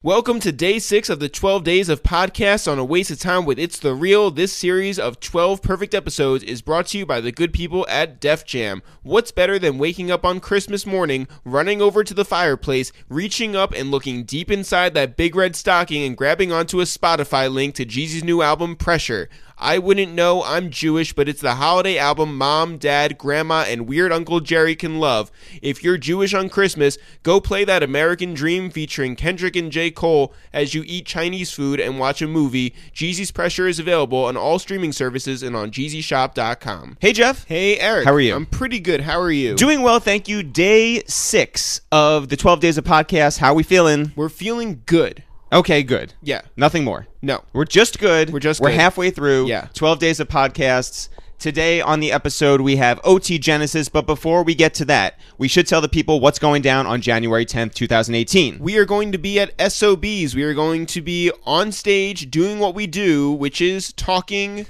Welcome to day 6 of the 12 days of podcasts on a waste of time with It's The Real. This series of 12 perfect episodes is brought to you by the good people at Def Jam. What's better than waking up on Christmas morning, running over to the fireplace, reaching up and looking deep inside that big red stocking and grabbing onto a Spotify link to Jeezy's new album, Pressure. I wouldn't know, I'm Jewish, but it's the holiday album Mom, Dad, Grandma, and Weird Uncle Jerry can love. If you're Jewish on Christmas, go play that American Dream featuring Kendrick and J. Cole as you eat Chinese food and watch a movie. Jeezy's Pressure is available on all streaming services and on JeezyShop.com. Hey, Jeff. Hey, Eric. How are you? I'm pretty good. How are you? Doing well, thank you. Day 6 of the 12 days of podcast. How are we feeling? We're feeling good. Okay, good. Yeah. Nothing more. No. We're just good. We're halfway through. Yeah. 12 days of podcasts. Today on the episode, we have OT Genasis, but before we get to that, we should tell the people what's going down on January 10th, 2018. We are going to be at SOBs. We are going to be on stage doing what we do, which is talking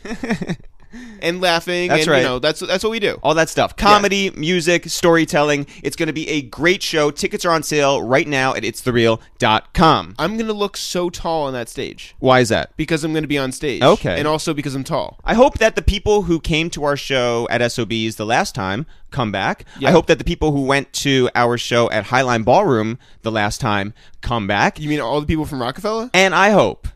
and laughing. That's right. You know, that's what we do. All that stuff. Comedy, music, storytelling. It's going to be a great show. Tickets are on sale right now at ItsTheReal.com. I'm going to look so tall on that stage. Why is that? Because I'm going to be on stage. Okay. And also because I'm tall. I hope that the people who came to our show at SOBs the last time come back. Yeah. I hope that the people who went to our show at Highline Ballroom the last time come back. You mean all the people from Rockefeller? And I hope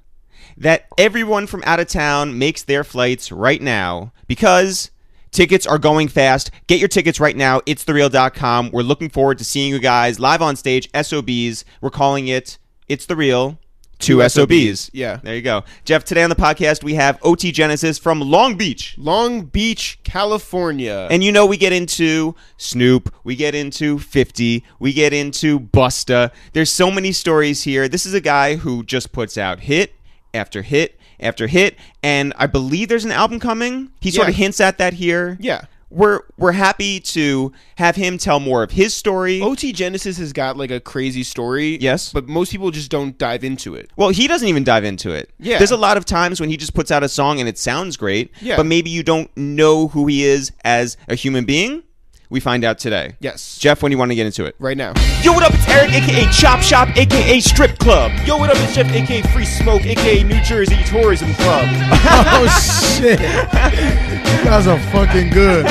that everyone from out of town makes their flights right now because tickets are going fast. Get your tickets right now. ItsTheReal.com. We're looking forward to seeing you guys live on stage, SOBs. We're calling it It's The Real. 2 SOBs. Yeah. There you go. Jeff, today on the podcast, we have OT Genasis from Long Beach. Long Beach, California. And you know we get into Snoop, we get into 50, we get into Busta. There's so many stories here. This is a guy who just puts out hit after hit after hit, and I believe there's an album coming. He sort of hints at that here. Yeah. We're happy to have him tell more of his story. OT Genasis has got like a crazy story. Yes. But most people just don't dive into it. Well, he doesn't even dive into it. Yeah. There's a lot of times when he just puts out a song and it sounds great, yeah, but maybe you don't know who he is as a human being. We find out today. Yes. Jeff, when do you want to get into it? Right now. Yo, what up? It's Eric, a.k.a. Chop Shop, a.k.a. Strip Club. Yo, what up? It's Jeff, a.k.a. Free Smoke, a.k.a. New Jersey Tourism Club. Oh, shit. You guys are fucking good.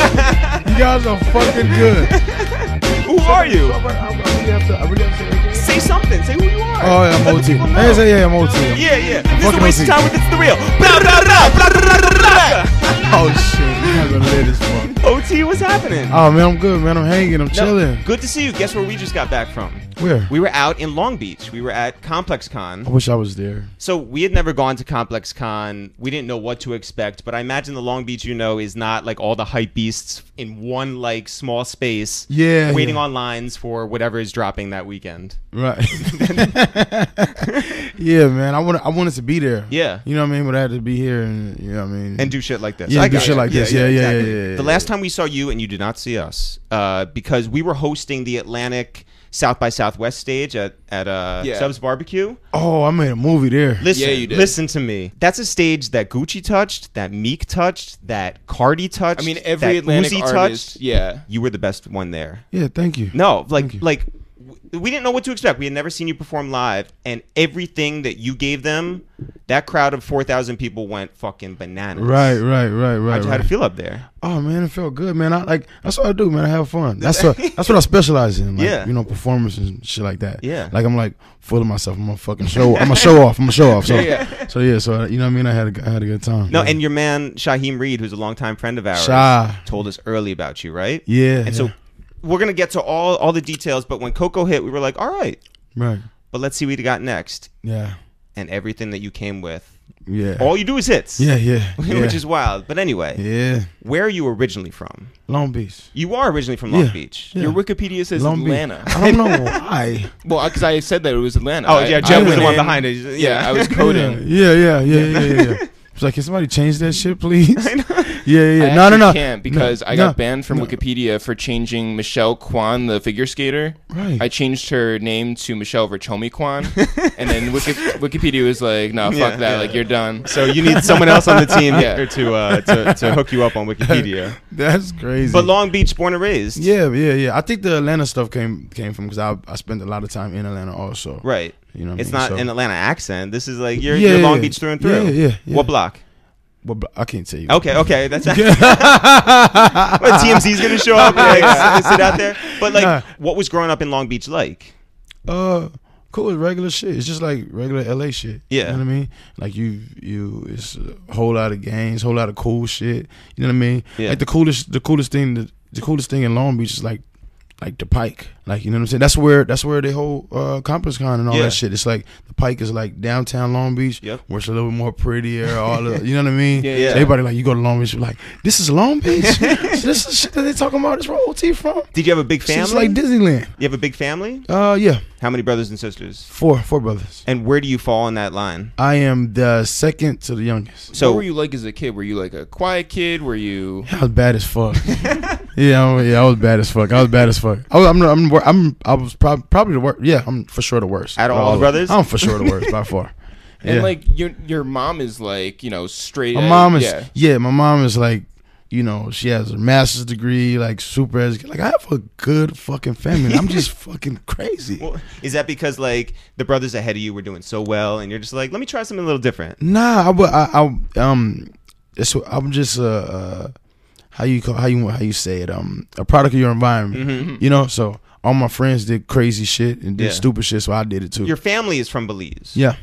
You guys are fucking good. Who are you? I really have to say something. Say who you are. Oh, yeah, I'm OT. Hey, I'm OT. Yeah. I'm This is a waste of OT. time with It's The Real. Blah, blah, blah, blah, blah, blah, blah. Oh, shit. You guys are lit as fuck. OT, what's happening? Oh, man, I'm good, man. I'm hanging. I'm chilling. Good to see you. Guess where we just got back from? Where? We were out in Long Beach. We were at Complex Con. I wish I was there. So we had never gone to Complex Con. We didn't know what to expect, but I imagine the Long Beach, is not like all the hype beasts in one like small space. Yeah. Waiting on lines for whatever is dropping that weekend. Right. Yeah, man. I wanted to be there. Yeah. You know what I mean? But I had to be here and, you know what I mean? And do shit like this. Yeah, I do got shit it. like this. Yeah. The last time we saw you and you did not see us, because we were hosting the Atlantic South by Southwest stage at Subs Barbecue. Oh, I made a movie there. Listen, Yeah, you did. Listen to me. That's a stage that Gucci touched, that Meek touched, that Cardi touched. I mean, every that Atlantic Uzi artist. touched. Yeah. You were the best one there. Yeah, thank you. No, Thank you. we didn't know what to expect. We had never seen you perform live, and everything that you gave them, that crowd of 4,000 people went fucking bananas. Right. How'd it feel up there? Oh man, it felt good, man. That's what I do, man. I have fun. That's what I specialize in. Like, Yeah. Performance and shit like that. Yeah. Like I'm like full of myself. I'm a fucking show. I'm a show off. So Yeah. So you know what I mean. I had a good time. No, yeah. and your man Shaheem Reed, who's a longtime friend of ours, Sha. told us early about you, right? Yeah. And so we're gonna get to all the details, but when Coco hit, we were like, all right, Right. but let's see what we got next. Yeah. And everything that you came with, Yeah. all you do is hits. Yeah. Which is wild. But anyway, Yeah. where are you originally from? Long Beach. You are originally from Long Yeah. Beach. Yeah. Your Wikipedia says Long Beach. Atlanta. I don't know why. Well, because I said that it was Atlanta. Oh, yeah, Jeff I was went the one in- behind it. Yeah, I was coding. Yeah. It's like, can somebody change that shit, please? Yeah. I No. actually can't because I got banned from Wikipedia for changing Michelle Kwan, the figure skater. Right. I changed her name to Michelle Verchomi Kwan, and then Wikipedia was like, "No, fuck that. Like, you're done." So you need someone else on the team Yeah. to hook you up on Wikipedia. That's crazy. But Long Beach, born and raised. Yeah. I think the Atlanta stuff came from because I spent a lot of time in Atlanta also. Right. You know what it's I mean? not So- an Atlanta accent. This is like you're Long Beach through and through. Yeah. What block? Well, I can't tell you. Okay, that's what TMZ's gonna show up and sit out there. But like, what was growing up in Long Beach like? Cool as regular shit. It's just like regular LA shit. Yeah. You know what I mean? Like it's a whole lot of gangs, whole lot of cool shit. You know what I mean? Yeah. Like the coolest thing in Long Beach is like the Pike. Like, you know what I'm saying? That's where they hold Complex Con and all that shit. It's like the Pike is like downtown Long Beach, where it's a little bit more prettier. All the, you know what I mean? Yeah. So everybody like, you go to Long Beach, you're like, this is Long Beach. So this is shit that they talking about. This where OT from. Did you have a big family? It's like Disneyland. You have a big family? Yeah. How many brothers and sisters? Four brothers. And where do you fall in that line? I am the second to the youngest. So, what were you like as a kid? Were you like a quiet kid? Were you? I was bad as fuck. I was bad as fuck. I was probably the worst. Yeah, I'm for sure the worst. Out of all the brothers? I'm for sure the worst by far. And like your mom is like, straight. My mom is my mom is like, she has a master's degree, like super educated. Like I have a good fucking family. I'm just fucking crazy. Well, is that because like the brothers ahead of you were doing so well, and you're just like, let me try something a little different? Nah, I'm just how you say it, a product of your environment. Mm-hmm. So all my friends did crazy shit and did stupid shit, so I did it too. Your family is from Belize. Yeah.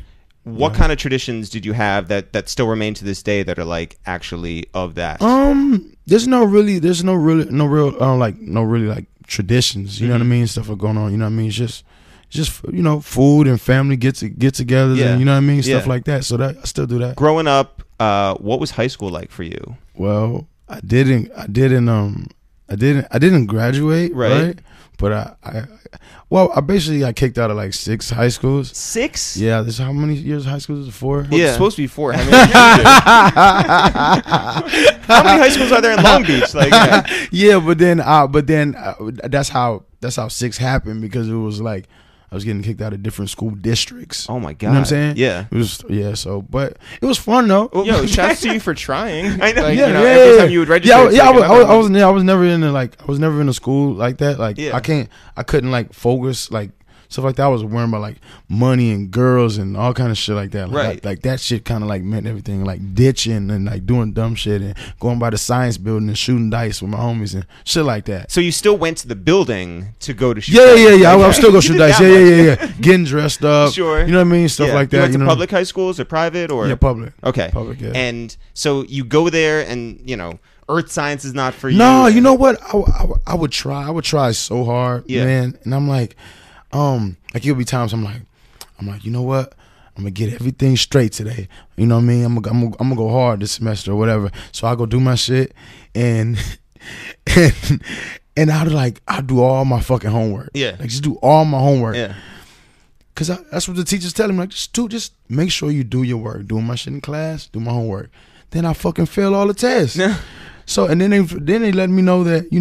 What kind of traditions did you have that still remain to this day that are like actually of that? There's no real like traditions. You know what I mean? Stuff are going on. You know what I mean? It's just food and family get-togethers and you know what I mean, stuff like that. So that I still do that. Growing up, what was high school like for you? Well, I didn't graduate, right? But I basically got kicked out of like 6 high schools. 6? Yeah, this how many years of high schools is it? 4? Well, it's supposed to be 4. How many? How many high schools are there in Long Beach? Like, but then that's how 6 happened, because it was like I was getting kicked out of different school districts. Oh my god! You know what I'm saying? Yeah. It was So, but it was fun though. Yo, shouts to you for trying. I know. Like, every time you would register. I was never in a school like that. Like I couldn't like focus like stuff like that. I was worrying about like money and girls and all kind of shit like that. Like that shit kind of like meant everything. Like ditching and like doing dumb shit and going by the science building and shooting dice with my homies and shit like that. So you still went to the building to go to shoot dice? Yeah. I was still go shoot dice. Yeah. Getting dressed up. Sure. You know what I mean? Stuff like that. You went to public high schools or private or? Yeah, public. Okay. Public, yeah. And so you go there and, earth science is not for you. No, you know what? I would try. I would try so hard, man. And I'm like, like it'll be times I'm like, you know what? I'm gonna get everything straight today. You know what I mean? I'm gonna go hard this semester or whatever. So I go do my shit and I do all my fucking homework. Yeah. Like just do all my homework. Yeah. Cause that's what the teachers tell me. Like just make sure you do your work. Doing my shit in class, do my homework. Then I fucking fail all the tests. Yeah. So and then they let me know that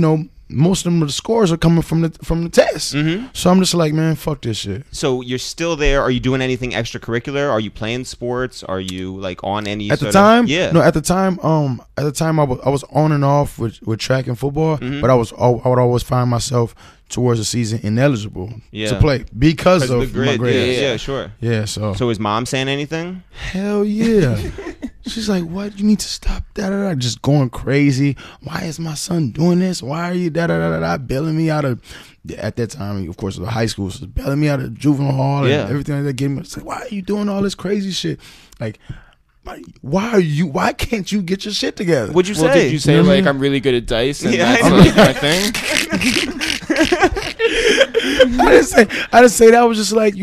most of them, the scores are coming from the test. Mm-hmm. So I'm just like, man, fuck this shit. So you're still there. Are you doing anything extracurricular? Are you playing sports? Are you like on any at the time? Yeah. No, at the time I was on and off with track and football, but I would always find myself towards the season ineligible to play because of the grid. my grades. Yeah, sure. Yeah, so is mom saying anything? Hell yeah. She's like, what? You need to stop just going crazy. Why is my son doing this? Why are you bailing me out of, at that time, of course, the high school, so bailing me out of juvenile hall and everything like that. Getting me, like, why are you doing all this crazy shit? Like, why can't you get your shit together? What'd you say? Well, did you say like I'm really good at dice and that's like my thing? I didn't say that. I was just like,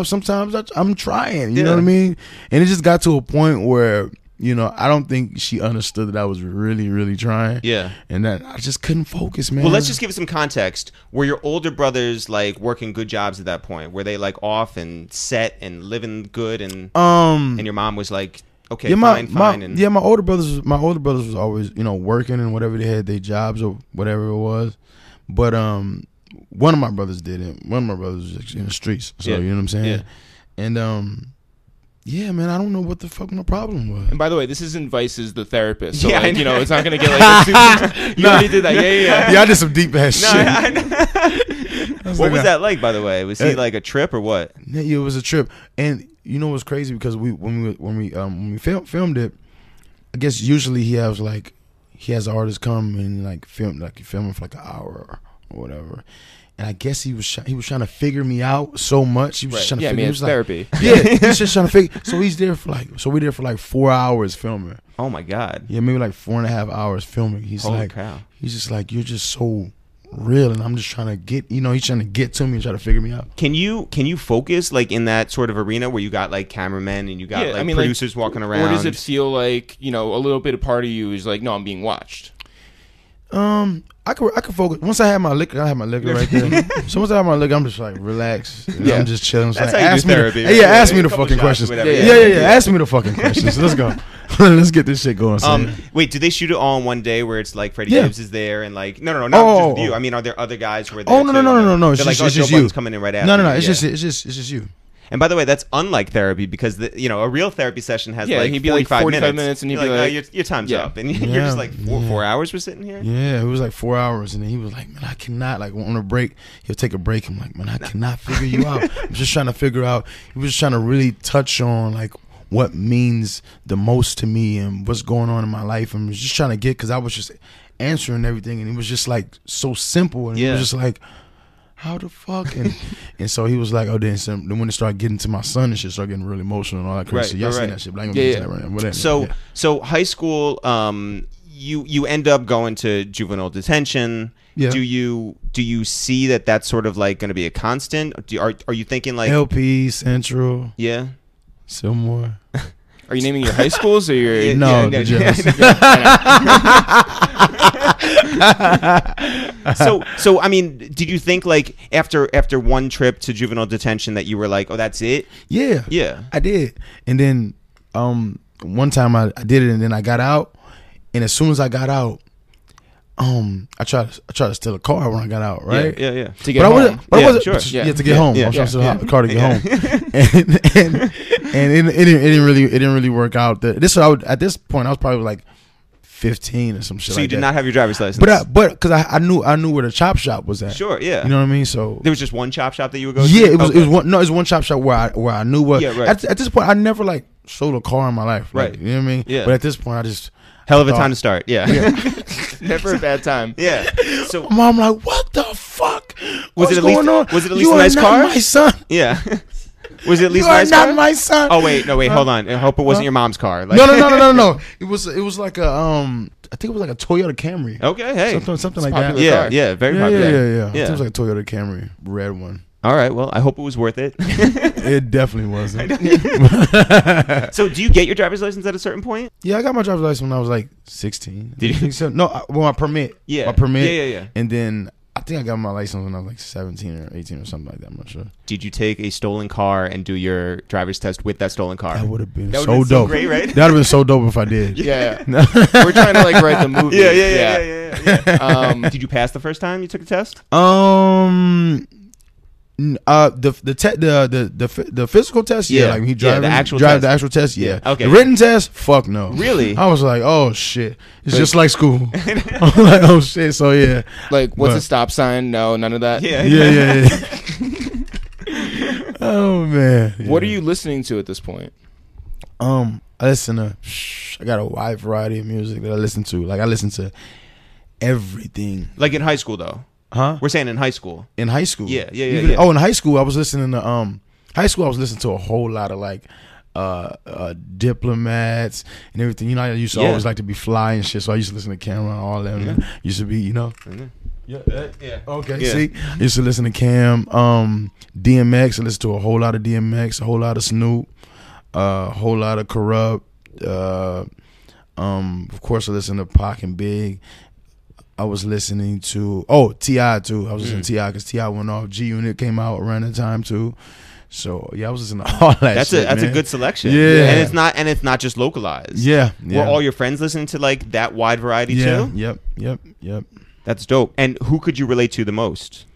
sometimes I'm trying, you know what I mean? And it just got to a point where, I don't think she understood that I was really, really trying. Yeah. And that I just couldn't focus, man. Well, let's just give it some context. Were your older brothers like working good jobs at that point? Were they like off and set and living good and your mom was like okay, fine. And my older brothers was always, working and whatever they had, their jobs or whatever it was. But one of my brothers didn't. One of my brothers was actually in the streets. So you know what I'm saying? Yeah. And yeah, man, I don't know what the fuck my problem was. And by the way, this isn't Vice's The Therapist. So Yeah, like, it's not going to get like... You already did that. Yeah. Yeah, I did some deep ass shit. I know. What was that like, by the way? Was he like a trip or what? Yeah, it was a trip. And you know what's crazy? Because when we filmed it, I guess usually he has artists come and like film it for like an hour or whatever. And I guess he was trying to figure me out so much. He was trying to figure me out. Therapy. Yeah, he's just trying to figure. So we're there for like 4 hours filming. Oh my God. Yeah, maybe like 4.5 hours filming. He's Holy like, cow. He's just like, you're just so real, and I'm just trying to get, he's trying to get to me and try to figure me out. Can you focus like in that sort of arena where you got like cameramen and you got producers walking around? Or does it feel like, a little bit of part of you is like, no, I'm being watched? I could focus. Once I have my liquor, right there. So once I have my liquor, I'm just like relax. I'm just chilling. That's like, how you do therapy. Ask me the fucking questions. Yeah. Ask me the fucking questions. So let's go. Let's get this shit going. Wait, do they shoot it all in one day where it's like Freddie Gibbs is there and like not just you? I mean, are there other guys who are there? Oh no. It's like, just you. Coming in right after. No. It's just you. And by the way, that's unlike therapy because a real therapy session has like he'd be like 45 minutes and he'd be like, no, your time's up, and you're just like 4 hours we're sitting here. Yeah, it was like 4 hours, and then he was like, man, I cannot, like on a break, he'll take a break. I'm like, man, I cannot figure you out. I'm just trying to figure out. He was just trying to really touch on like what means the most to me and what's going on in my life, and was just trying to get, because I was just answering everything, and it was just like so simple, and it was just like, how the fuck? And so he was like, oh, then when it started getting to my son and shit, started getting really emotional and all that crazy shit. Y'all seen that shit, but I ain't gonna get to that right now. Whatever. So high school, you end up going to juvenile detention. Yeah. Do you see that that's sort of like going to be a constant? Are you thinking like LP, Central? Yeah. Somewhere. Are you naming your high schools or your... No. So I mean, did you think like after one trip to juvenile detention that you were like, oh, that's it? Yeah, I did. And then one time I did it, and then I got out, and as soon as I got out, I tried to steal a car when I got out, right? Yeah. To get home. To get home. I was trying to steal a car to get home, and it didn't really work out. At this point I was probably like 15 or some shit. So you did not have your driver's license, but because I knew where the chop shop was at. Sure, yeah. You know what I mean? So there was just one chop shop that you would go to. Yeah, it was one chop shop where I knew what. Yeah, right. At this point, I never like sold a car in my life. Like, right. You know what I mean? Yeah. But at this point, I just hell of a time to start. Yeah. Never a bad time. Yeah. So my mom like, what the fuck? Was it at least a nice car? You are not my son. Yeah. Was it at least you a nice car? You are car? not my son. Oh wait, hold on. I hope it wasn't your mom's car. Like, No. It was like a I think it was like a Toyota Camry. Okay, hey, something like that. Yeah, very popular. Yeah. I think it was like a Toyota Camry, red one. All right, well, I hope it was worth it. It definitely wasn't. So, do you get your driver's license at a certain point? Yeah, I got my driver's license when I was like 16. Did you? So, no, my permit. Yeah. My permit. Yeah. And then I think I got my license when I was like 17 or 18 or something like that. I'm not sure. Did you take a stolen car and do your driver's test with that stolen car? That would have been so dope. So great, right? That would have been so dope if I did. Yeah. We're trying to like write the movie. Yeah. Did you pass the first time you took the test? The physical test, like he drive the actual test, yeah. Okay. The written test, fuck no. Really? I was like, oh shit, it's just like school. I'm like, oh shit, so yeah. Like, what's a stop sign? No, none of that. Yeah. Oh man. What are you listening to at this point? I got a wide variety of music that I listen to. Like I listen to everything. Like in high school though. Huh? We're saying in high school. In high school. Yeah. Oh, in high school I was listening to to a whole lot of like diplomats and everything. You know, I used to always like to be fly and shit, so I used to listen to Cam and all them. Mm-hmm. Used to be, you know. Mm-hmm. Yeah. Okay. Yeah. See, I used to listen to Cam, DMX. I listened to a whole lot of DMX, a whole lot of Snoop, a whole lot of Corrupt. Of course, I listened to Pac and Big. I was listening to T.I. too. I was listening to T.I. because T.I. went off. G Unit came out around that time too. So yeah, I was listening to all that. That's shit, a man. good selection. Yeah. and it's not just localized. Yeah. Were all your friends listening to like that wide variety too? Yep. That's dope. And who could you relate to the most?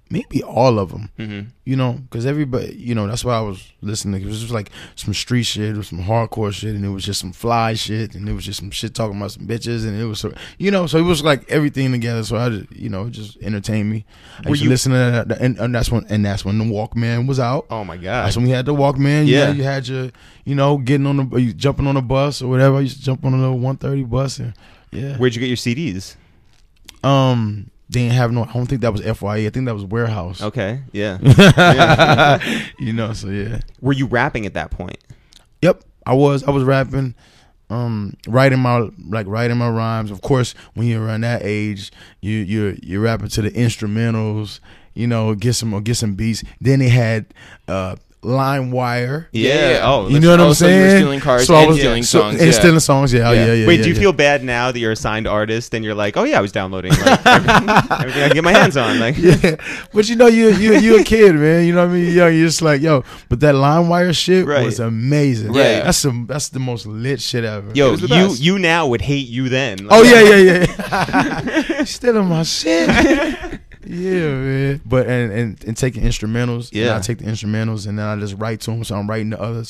Maybe all of them. Mm-hmm. You know, because everybody, you know, that's why I was listening. It was just like some street shit, it was some hardcore shit, and it was just some fly shit, and it was just some shit talking about some bitches, and it was, you know, so it was like everything together. So I just, you know, it just entertained me. I used to listen to that, and that's when the Walkman was out. Oh my god! That's when we had the Walkman. Yeah, you had your, you know, jumping on the bus or whatever. I used to jump on a little 130 bus, and yeah. Where'd you get your CDs? They didn't have no. I don't think that was FYE. I think that was Warehouse. Okay, yeah. You know, so yeah. Were you rapping at that point? Yep, I was rapping, writing my rhymes. Of course, when you're around that age, you're rapping to the instrumentals. You know, get some beats. Then they had LimeWire. Yeah. Oh, you know what I'm saying? So you were stealing cars and stealing songs. And stealing songs. Yeah. Wait, do you feel bad now that you're a signed artist and you're like, oh yeah, I was downloading like, everything I can get my hands on? Like, yeah. But you know, you a kid, man. You know what I mean? You're just like, yo. But that LimeWire shit was amazing. Right. That's the most lit shit ever. Yo, you now would hate you then. Like, oh yeah. Stealing my shit. Yeah, man. But and taking instrumentals. Yeah. I take the instrumentals and then I just write to them. So I'm writing the other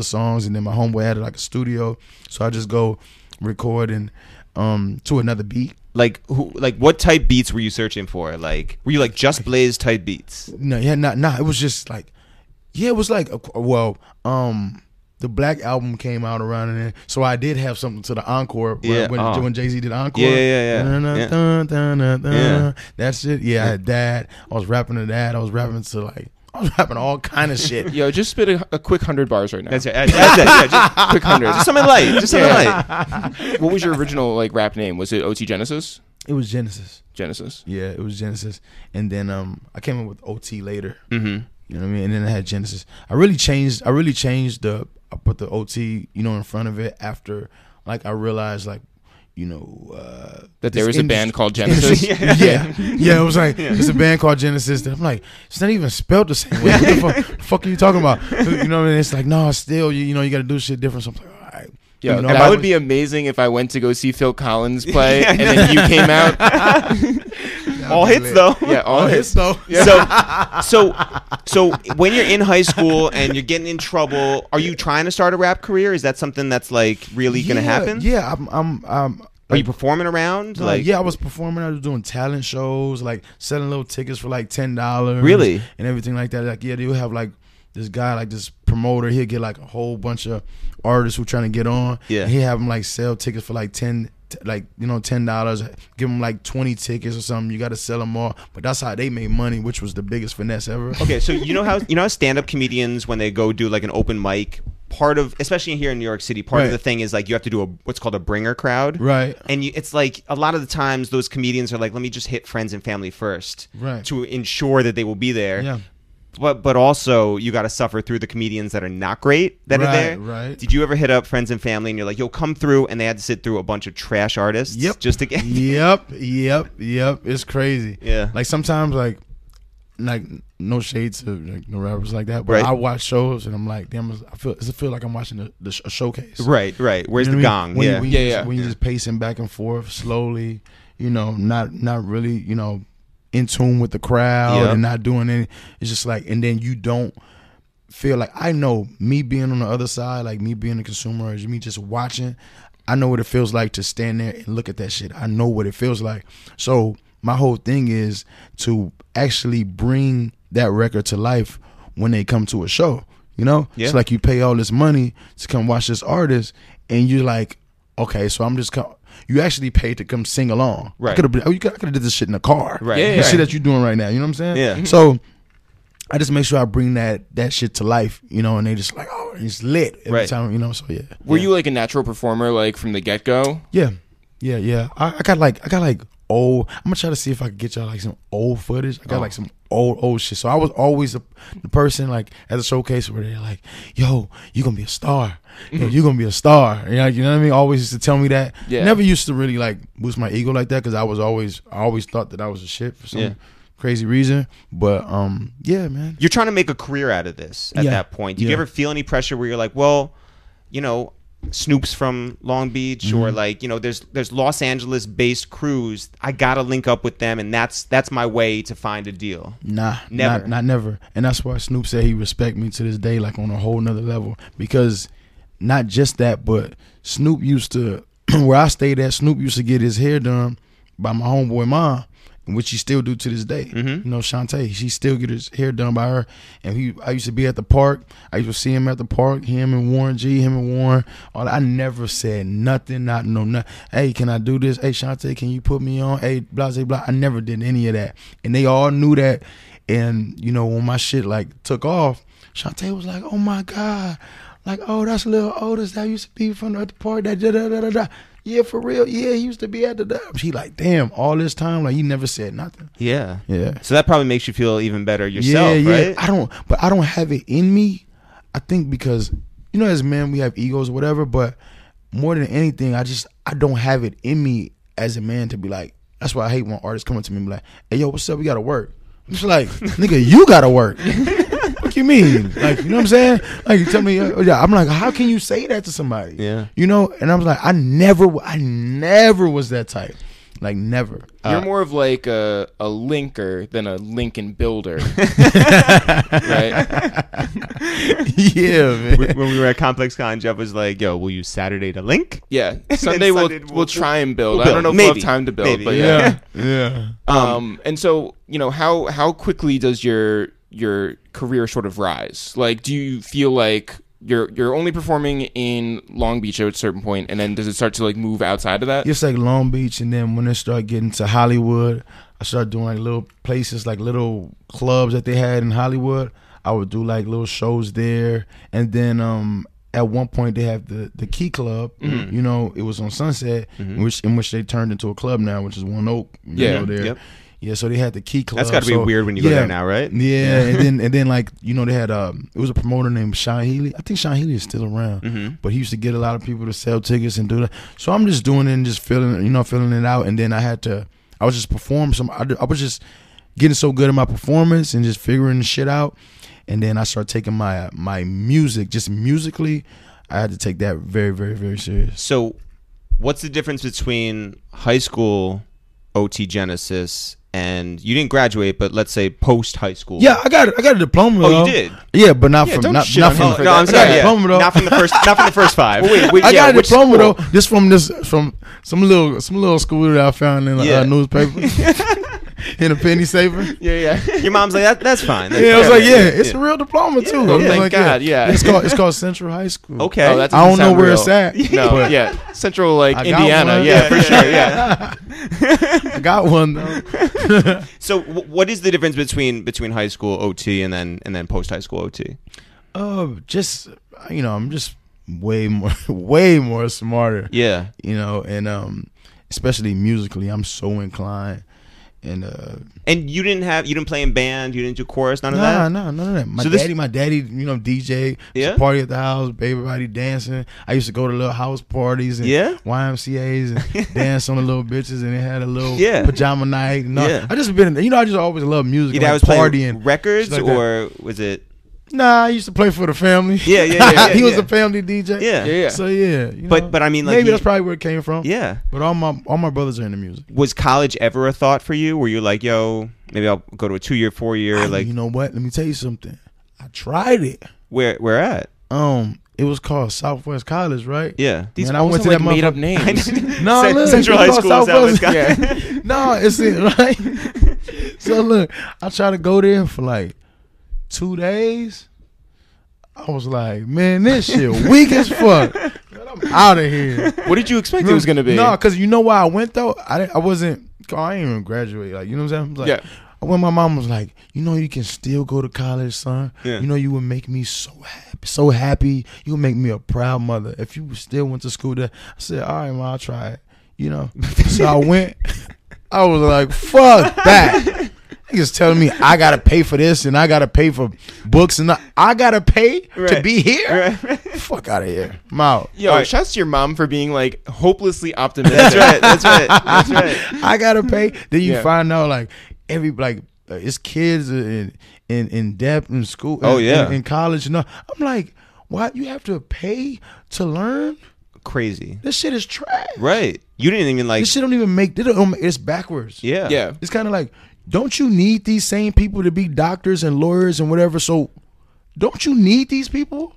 songs, and then my homeboy had like a studio, so I just go record and to another beat. Like what type beats were you searching for? Like, were you like Just Blaze type beats? No, yeah, not. It was just like, yeah, it was like the Black album came out around in there, so I did have something to the encore when Jay-Z did encore. Yeah. That's it. Yeah, I had that. I was rapping to that. I was rapping all kind of shit. Yo, just spit a quick 100 bars right now. That's it. Yeah, just quick 100. Just something light. Just something light. What was your original like rap name? Was it OT Genasis? It was Genasis. Genasis. Yeah, it was Genasis. And then I came in with OT later. Mm-hmm. You know what I mean? And then I had Genasis. I really changed I put the OT, you know, in front of it after, like, I realized, like, you know, that there was a band called Genesis. Yeah, it was like it's a band called Genesis. I'm like, it's not even spelled the same way. What the fuck are you talking about? You know what I mean? It's like, no, still, you know, you got to do shit different. So I'm like, all right. Yo, you know, that would be amazing if I went to go see Phil Collins play and then you came out. All hits though. Yeah, all hits though. Yeah. So when you're in high school and you're getting in trouble, are you trying to start a rap career? Is that something that's like really gonna happen? Yeah, Are you performing around? Yeah, I was performing. I was doing talent shows, like selling little tickets for like $10. Really? And everything like that. Like, yeah, they would have like this guy, like this promoter. He'll get like a whole bunch of artists who trying to get on. Yeah. And he'd have them like sell tickets for like $10. Give them like 20 tickets or something. You got to sell them all. But that's how they made money, which was the biggest finesse ever. Okay, so you know how stand-up comedians, when they go do like an open mic, part of, especially here in New York City, part of the thing is like you have to do what's called a bringer crowd, right? And it's like a lot of the times those comedians are like, let me just hit friends and family first, right, to ensure that they will be there. Yeah. But also you got to suffer through the comedians that are not great that are there. Right. Did you ever hit up friends and family and you're like, yo, come through, and they had to sit through a bunch of trash artists? Yep. Just to get. Yep. It's crazy. Yeah. Like sometimes like no shade to like no rappers like that, but right. I watch shows and I'm like, damn, I feel like I'm watching a showcase. Right. Where's the gong? When you're just pacing back and forth slowly, you know, not really, you know, in tune with the crowd and not doing any. It's just like, and then you don't feel like, I know me being on the other side, like me being a consumer, or me just watching, I know what it feels like to stand there and look at that shit. I know what it feels like. So my whole thing is to actually bring that record to life when they come to a show. You know, it's like you pay all this money to come watch this artist, and you're like, okay, so I'm just you actually paid to come sing along. Right. I could have did this shit in the car. Right. The shit that you're doing right now. You know what I'm saying? Yeah. So I just make sure I bring that shit to life, you know, and they just like, oh, it's lit every time, you know. So yeah. Were you like a natural performer, like from the get go? Yeah. I got like old. I'm gonna try to see if I can get y'all like some old footage. I got like some old shit. So I was always the person like at the showcase where they're like, yo, you gonna be a star. Yo, you gonna be a star. You know what I mean? Always used to tell me that. Yeah. Never used to really like boost my ego like that, because I always thought that I was a shit for some crazy reason. But yeah, man. You're trying to make a career out of this at that point. Do you ever feel any pressure where you're like, well, you know, Snoop's from Long Beach, or like, you know, there's Los Angeles based crews. I gotta link up with them, and that's my way to find a deal. Nah, never, not never. And that's why Snoop said he respect me to this day, like on a whole nother level. Because not just that, but Snoop used to, where I stayed at, Snoop used to get his hair done by my homeboy mom, which he still do to this day. You know, Shantae, she still get his hair done by her. And I used to be at the park. I used to see him at the park, him and Warren. I never said nothing, nothing. Hey, can I do this? Hey, Shantae, can you put me on? Hey, blah, blah, blah. I never did any of that. And they all knew that. And, you know, when my shit, like, took off, Shantae was like, oh, my God. Like, oh, that's Lil Otis. That used to be from the park. That da-da-da-da-da. Yeah, for real. Yeah, he used to be at the dub. She like, damn, all this time, like, he never said nothing. Yeah. Yeah. So that probably makes you feel even better yourself, right? I don't have it in me. I think because, you know, as men, we have egos or whatever, but more than anything, I don't have it in me as a man to be like, that's why I hate when artists come up to me and be like, hey, yo, what's up? We got to work. I'm just like, nigga, you got to work. What you mean? Like, you know what I'm saying? Like, you tell me, yeah. I'm like, how can you say that to somebody? Yeah. You know? And I was like, I never was that type. Like, never. You're more of like a linker than a Lincoln builder. Right? Yeah, man. When we were at Complex Con, Jeff was like, yo, will you Saturday to link? Yeah. Sunday we'll try and build. I don't know if maybe. we'll have time to build, Maybe, but Yeah. Yeah. And so, you know, how quickly does your career sort of rise? Like, do you feel like you're only performing in Long Beach at a certain point, and then does it start to like move outside of that? It's like Long Beach, and then when it started getting to Hollywood, I started doing like little places, like little clubs that they had in Hollywood. I would do like little shows there, and then at one point they have the Key Club. You know, it was on Sunset, in which they turned into a club now, which is One Oak. Yeah. There. Yep. Yeah, so they had the Key Club. That's got to be weird when you go there now, right? Yeah, and then like, you know, they had it was a promoter named Sean Healy. I think Sean Healy is still around, but he used to get a lot of people to sell tickets and do that. So I'm just doing it and just filling it out. And then I was just performing I was just getting so good at my performance and just figuring the shit out. And then I started taking my music, just musically, I had to take that very, very, very serious. So what's the difference between high school OT Genasis and you didn't graduate, but let's say post high school? Yeah, I got a diploma. Oh, though. you did? Yeah, but not from don't not shit not on from. him for No, I'm that. sorry. I got a diploma, though. Not from the first five. Wait, I got a which diploma school? though. From some little school that I found in a newspaper. In a penny saver. Yeah. Your mom's like, that's fine. That's Yeah, I was fine. like, it's a real diploma too. Oh, I was thank like, God, yeah. It's called Central High School. Okay. Oh, that I don't doesn't know sound where real. it's at. No, but yeah. Central, like, I got Indiana. one. Yeah, for sure, yeah. I got one though. So what is the difference between high school OT and then post high school OT? Just, you know, I'm just way more smarter. Yeah. You know, and especially musically, I'm so inclined. And you didn't play in band, you didn't do chorus, none of that? No, none of that. My daddy, you know, DJ, Yeah? party at the house, everybody dancing. I used to go to little house parties and YMCA's and dance on the little bitches, and they had a little pajama night. And I just always loved music. Your dad like was partying, playing records, like or was it? Nah, I used to play for the family. Yeah. He was a family DJ. Yeah. So yeah, you know, But I mean, like, maybe that's probably where it came from. Yeah. But all my brothers are into music. Was college ever a thought for you? Were you like, yo, maybe I'll go to a 2-year, 4-year? Like, you know what? Let me tell you something. I tried it. where at? It was called Southwest College, right? Yeah. These Man, I went to that that made up motherfucker- names. No, look, Central it's High called School, Southwest. Southwest. No, it's it, right? So look, I tried to go there for like 2 days. I was like, man, this shit weak as fuck. Man, I'm out of here. What did you expect it was going to be? No, because you know why I went though? I didn't even graduate. Like, you know what I'm saying? I was like, when my mom was like, you know, you can still go to college, son. Yeah. You know, you would make me so happy. You would make me a proud mother if you still went to school there. I said, all right, Mom, I'll try it. You know? So I went. I was like, fuck that. Niggas telling me I gotta pay for this and I gotta pay for books and I gotta pay to be here. Fuck out of here. I'm out. Yo, shouts to your mom for being like hopelessly optimistic. That's right. I gotta pay. Then you find out like it's kids in depth in school. Oh, yeah. in college. I'm like, why you have to pay to learn? Crazy. This shit is trash. Right. You didn't even like. This shit don't even make. It's backwards. Yeah. Yeah. It's kind of like, don't you need these same people to be doctors and lawyers and whatever? So, don't you need these people?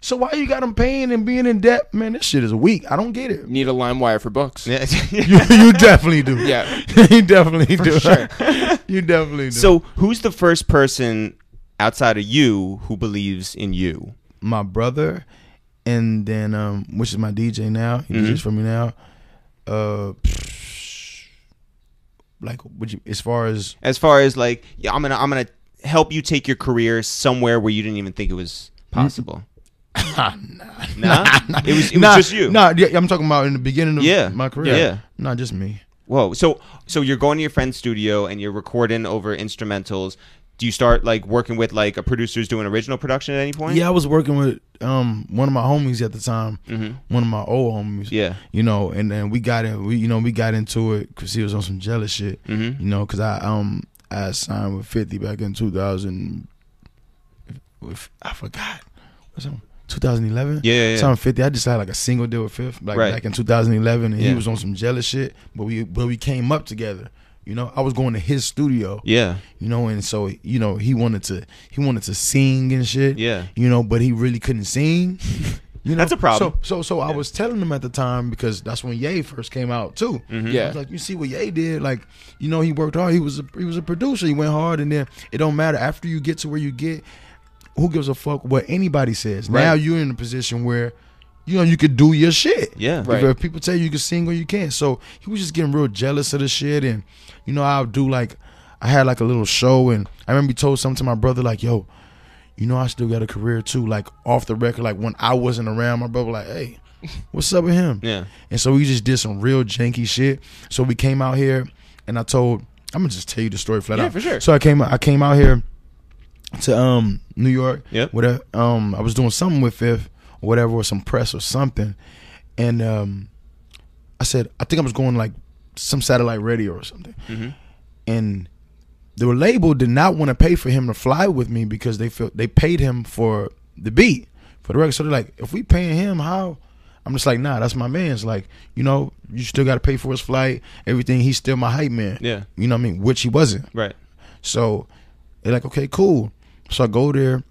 So why you got them paying and being in debt? Man, this shit is weak. I don't get it. Need a LimeWire for books. Yeah. You definitely do. Yeah. You definitely do. Sure. You definitely do. So who's the first person outside of you who believes in you? My brother, and then which is my DJ now. He DJs for me now. Like, would you, as far as like, yeah, I'm gonna help you take your career somewhere where you didn't even think it was possible. Nah. It was just you. Nah, yeah, I'm talking about in the beginning of my career. Yeah. Not just me. Whoa. So you're going to your friend's studio and you're recording over instrumentals. Do you start like working with like a producer's doing original production at any point? Yeah, I was working with one of my homies at the time, one of my old homies. Yeah, you know, and then we got into it because he was on some jealous shit. You know, because I signed with 50 back in 2000. I forgot. What's that? 2011. Yeah. Signed with 50. I just had like a single deal with Fifth, like back in 2011, and he was on some jealous shit. But we came up together. You know, I was going to his studio. Yeah. You know, and so, you know, he wanted to sing and shit. Yeah. You know, but he really couldn't sing. You know? That's a problem. So I was telling him at the time, because that's when Ye first came out too. Yeah. I was like, you see what Ye did? Like, you know, he worked hard. He was a producer. He went hard, and then it don't matter after you get to where you get. Who gives a fuck what anybody says? Right. Now you're in a position where, you know, you could do your shit. Yeah. Right. If people tell you can sing or you can't. So he was just getting real jealous of the shit. And, you know, I had like a little show, and I remember he told something to my brother like, yo, you know, I still got a career too. Like off the record, like when I wasn't around, my brother like, hey, what's up with him? Yeah. And so we just did some real janky shit. So we came out here, and I'm gonna just tell you the story flat out. Yeah, for sure. So I came out here to New York. Yep. Whatever. I was doing something with Fifth or whatever, or some press or something, and I said I think I was going like some satellite radio or something, and the label did not want to pay for him to fly with me because they paid him for the beat, for the record. So they're like, if we paying him, how? I'm just like, nah, that's my man's. Like, you know, you still got to pay for his flight, everything. He's still my hype man. Yeah. You know what I mean? Which he wasn't. Right. So they're like, okay, cool. So I go there.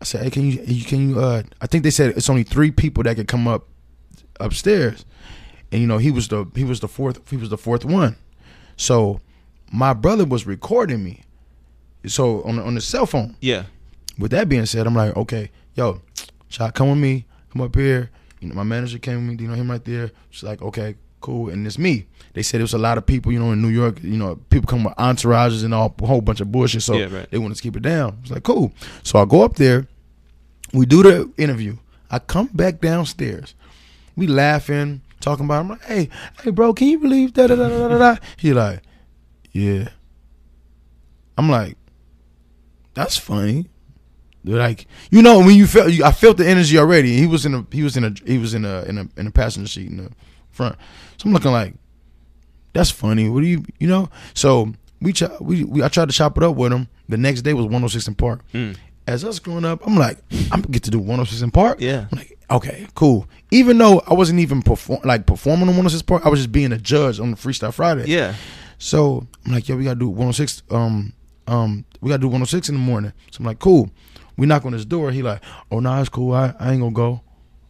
I said, hey, can you I think they said it's only 3 people that could come upstairs. And you know, he was the fourth one. So my brother was recording me. So on the cell phone. Yeah. With that being said, I'm like, okay, yo, Shot, come with me. Come up here. You know, my manager came with me, you know, him right there. She's like, okay, cool. And it's me. They said there was a lot of people, you know, in New York, you know, people come with entourages and a whole bunch of bullshit. So they want to keep it down. It's like, cool. So I go up there. We do the interview. I come back downstairs. We laughing, talking about it. I'm like, hey, bro, can you believe da-da-da-da-da-da? He like, yeah. I'm like, that's funny. They're like, you know, when I felt the energy already. He was in a passenger seat in the front. So I'm looking like, that's funny. What do you know? So I tried to chop it up with him. The next day was 106 in Park. As us growing up, I'm like, I'm gonna get to do 106 in Park. Yeah. I'm like, okay, cool. Even though I wasn't even performing on 106 Park, I was just being a judge on the Freestyle Friday. Yeah. So I'm like, yo, we gotta do 106. We gotta do 106 in the morning. So I'm like, cool. We knock on his door. He like, oh, nah, it's cool. I ain't gonna go.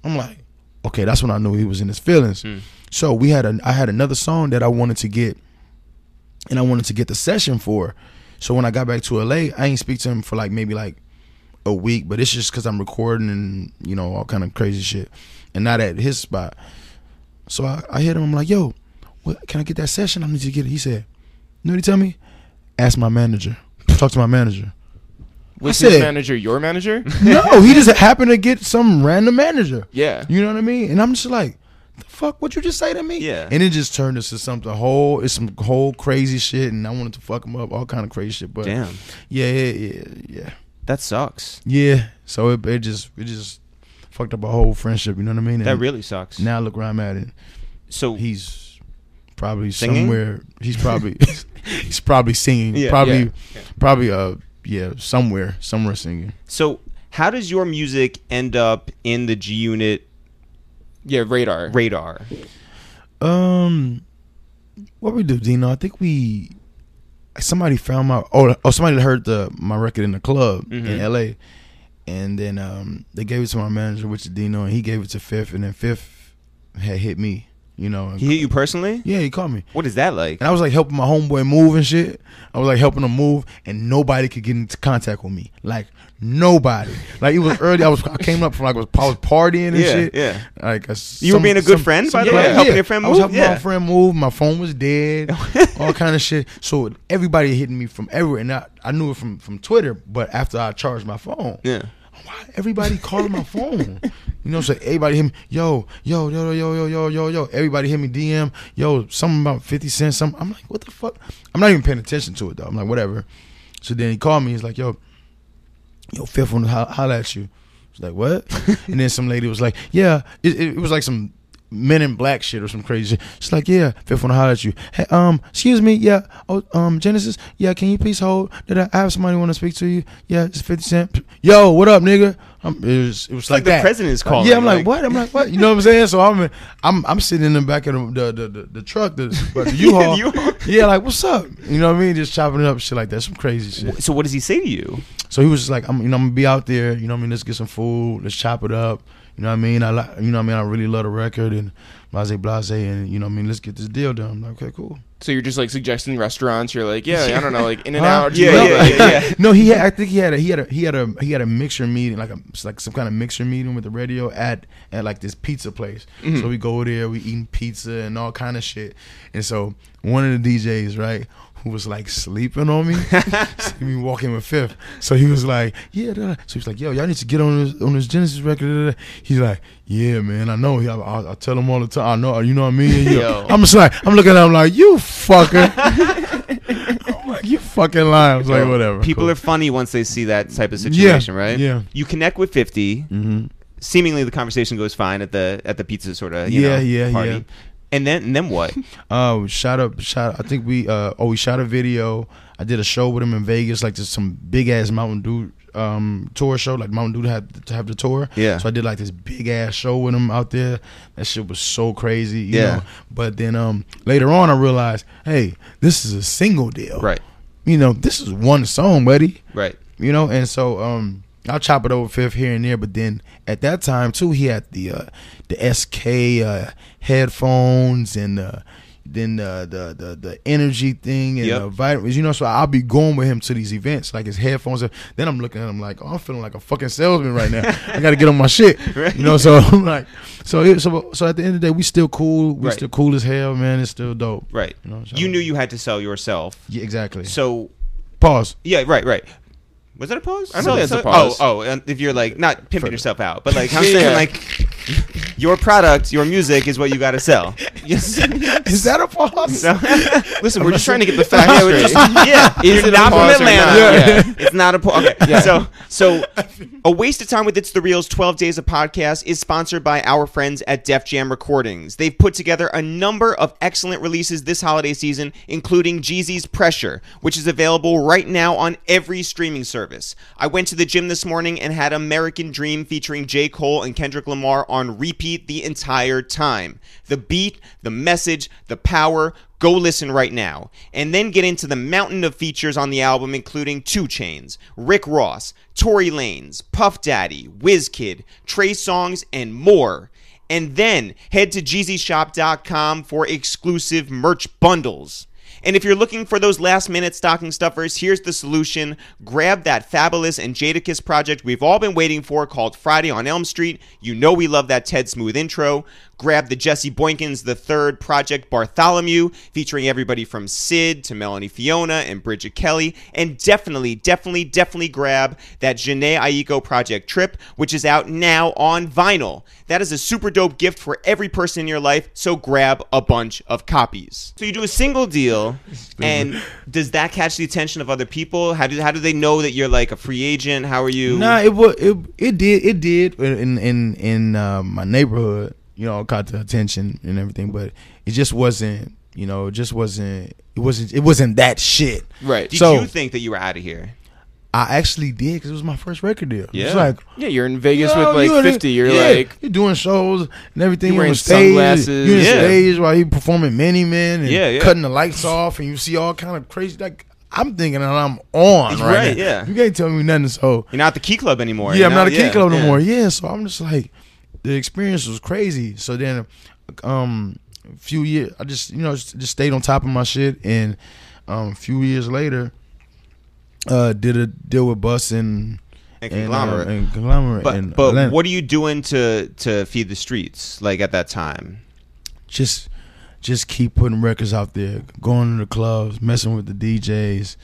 I'm like, okay, that's when I knew he was in his feelings. So I had another song that I wanted to get, and I wanted to get the session for. So when I got back to LA, I ain't speak to him for maybe a week, but it's just because I'm recording and, you know, all kind of crazy shit, and not at his spot. So I hit him. I'm like, yo, can I get that session? I need to get it. He said, you know what he tell me? Ask my manager. Talk to my manager. Was his manager your manager? No, he just happened to get some random manager. Yeah. You know what I mean? And I'm just like, the fuck, what you just say to me? Yeah. And it just turned into some whole crazy shit, and I wanted to fuck him up, all kind of crazy shit. But damn. Yeah. That sucks. Yeah. So it just fucked up a whole friendship, you know what I mean? And that really sucks. now look where I'm at, and so he's probably Singing? somewhere. He's probably singing. Yeah, Probably somewhere singing. So how does your music end up in the G Unit radar? What we do, Dino? I think somebody found somebody heard my record in the club in LA, and then they gave it to my manager, which is Dino, and he gave it to Fifth, and then Fifth had hit me. You know, He hit you personally? Yeah, he called me. What is that like? And I was like helping my homeboy move and shit. I was like helping him move, and nobody could get into contact with me. Like nobody. Like it was early. I came up from I was partying and shit. Yeah. Like you were being a good friend, by the way, helping your friend move. I was helping my friend move. My phone was dead. All kind of shit. So everybody hitting me from everywhere, and I knew it from Twitter. But after I charged my phone, why everybody calling my phone? You know, so everybody hit me, yo. Everybody hit me DM, yo, something about 50 cents, something. I'm like, what the fuck? I'm not even paying attention to it though. I'm like, whatever. So then he called me. He's like, yo, Fifth want to holler at you. I was like, what? And then some lady was like, yeah, it was like some Men in Black shit or some crazy shit. She's like, yeah, Fifth want to holler at you. Hey, excuse me, yeah, Genasis, yeah, can you please hold? Did I have somebody want to speak to you? Yeah, it's 50 cent. Yo, what up, nigga? It was like the that. president's calling. Yeah, I'm like, what? I'm like, what? You know what I'm saying? So I'm sitting in the back of the truck, the U-Haul. Yeah, like, what's up? You know what I mean? Just chopping it up, shit like that, some crazy shit. So what does he say to you? So he was just like, I'm gonna be out there. You know what I mean? Let's get some food. Let's chop it up. You know what I mean? I really love the record and blase, and you know what I mean? Let's get this deal done. I'm like, okay, cool. So you're just like suggesting restaurants. You're like, yeah, I don't know, like In-N-Out. Yeah. No, I think he had a mixer meeting, like some kind of mixer meeting with the radio at like this pizza place. So we go there, we eating pizza and all kind of shit. And so one of the DJs, right, who was like sleeping on me, see me walking with Fifth. So he was like, yeah. So he was like, yo, y'all need to get on this Genesis record. He's like, yeah, man, I know. I tell him all the time. I know, you know what I mean? Yo. I'm looking at him like, you fucker. I'm like, you fucking lying. I was like, whatever. People cool. are funny once they see that type of situation, right? Yeah. You connect with 50. Mm-hmm. Seemingly the conversation goes fine at the pizza sort of party. Yeah. And then what? We shot. I think we shot a video. I did a show with him in Vegas, like just some big ass Mountain Dew tour show. Like Mountain Dew had to have the tour. Yeah. So I did like this big ass show with him out there. That shit was so crazy. You know? But then later on, I realized, hey, this is a single deal. Right. You know, this is one song, buddy. Right. You know, and so I'll chop it over Fifth here and there, but then at that time too, he had the SK headphones and then the energy thing and vitamins, you know. So I'll be going with him to these events, like his headphones. Then I'm looking at him like, oh, I'm feeling like a fucking salesman right now. I got to get on my shit, right. You know. So I'm like, so at the end of the day, we still cool. We still cool as hell, man. It's still dope, right? You know, you knew you had to sell yourself. Yeah, exactly. So pause. Yeah, right. Was that a pause? I know that's a pause. And if you're like not pimping yourself out, but like I'm saying, like your product, your music is what you got to sell. Yes. Is that a pause? No. Listen, we're just trying to get the facts straight. Is it not from Atlanta? Yeah. It's not a pause. Okay. Yeah. So A Waste of Time with It's the Real's 12 Days of Podcast is sponsored by our friends at Def Jam Recordings. They've put together a number of excellent releases this holiday season, including Jeezy's Pressure, which is available right now on every streaming service. I went to the gym this morning and had American Dream featuring J. Cole and Kendrick Lamar on repeat the entire time. The beat, the message, the power. Go listen right now. And then get into the mountain of features on the album, including 2 Chainz, Rick Ross, Tory Lanez, Puff Daddy, WizKid, Trey Songz, and more. And then head to JeezyShop.com for exclusive merch bundles. And if you're looking for those last-minute stocking stuffers, here's the solution. Grab that fabulous and Jadakiss project we've all been waiting for called Friday on Elm Street. You know we love that Ted Smooth intro. Grab the Jesse Boykins III project Bartholomew, featuring everybody from Sid to Melanie Fiona and Bridget Kelly. And definitely grab that Jhené Aiko project Trip, which is out now on vinyl. That is a super dope gift for every person in your life, so grab a bunch of copies. So you do a single deal, and does that catch the attention of other people? How do they know that you're like a free agent? How are you? Nah, it did in my neighborhood. You know, caught the attention and everything, but it just wasn't You know, it just wasn't. It wasn't that shit. Right. Did So- you think that you were out of here? I actually did because it was my first record deal. Yeah. It's like, Yeah, you're in Vegas yo, with like you in it- 50. You're yeah, like, you're doing shows and everything. You're You wearing on stage, sunglasses. you in Yeah. stage while you performing Many Men and Yeah. cutting the lights off, and you see all kind of crazy. Like I'm thinking that I'm on right, Right, now. yeah. You can't tell me nothing. So You're not at the Key Club anymore. yeah, you I'm know? not a Key Club no yeah. more. Yeah, so I'm just like, the experience was crazy. So then, a few years, I just just stayed on top of my shit, and a few years later, did a deal with Bus and Conglomerate. and Conglomerate. in But Atlanta. what are you doing to feed the streets like at that time? Just keep putting records out there, going to the clubs, messing with the DJs,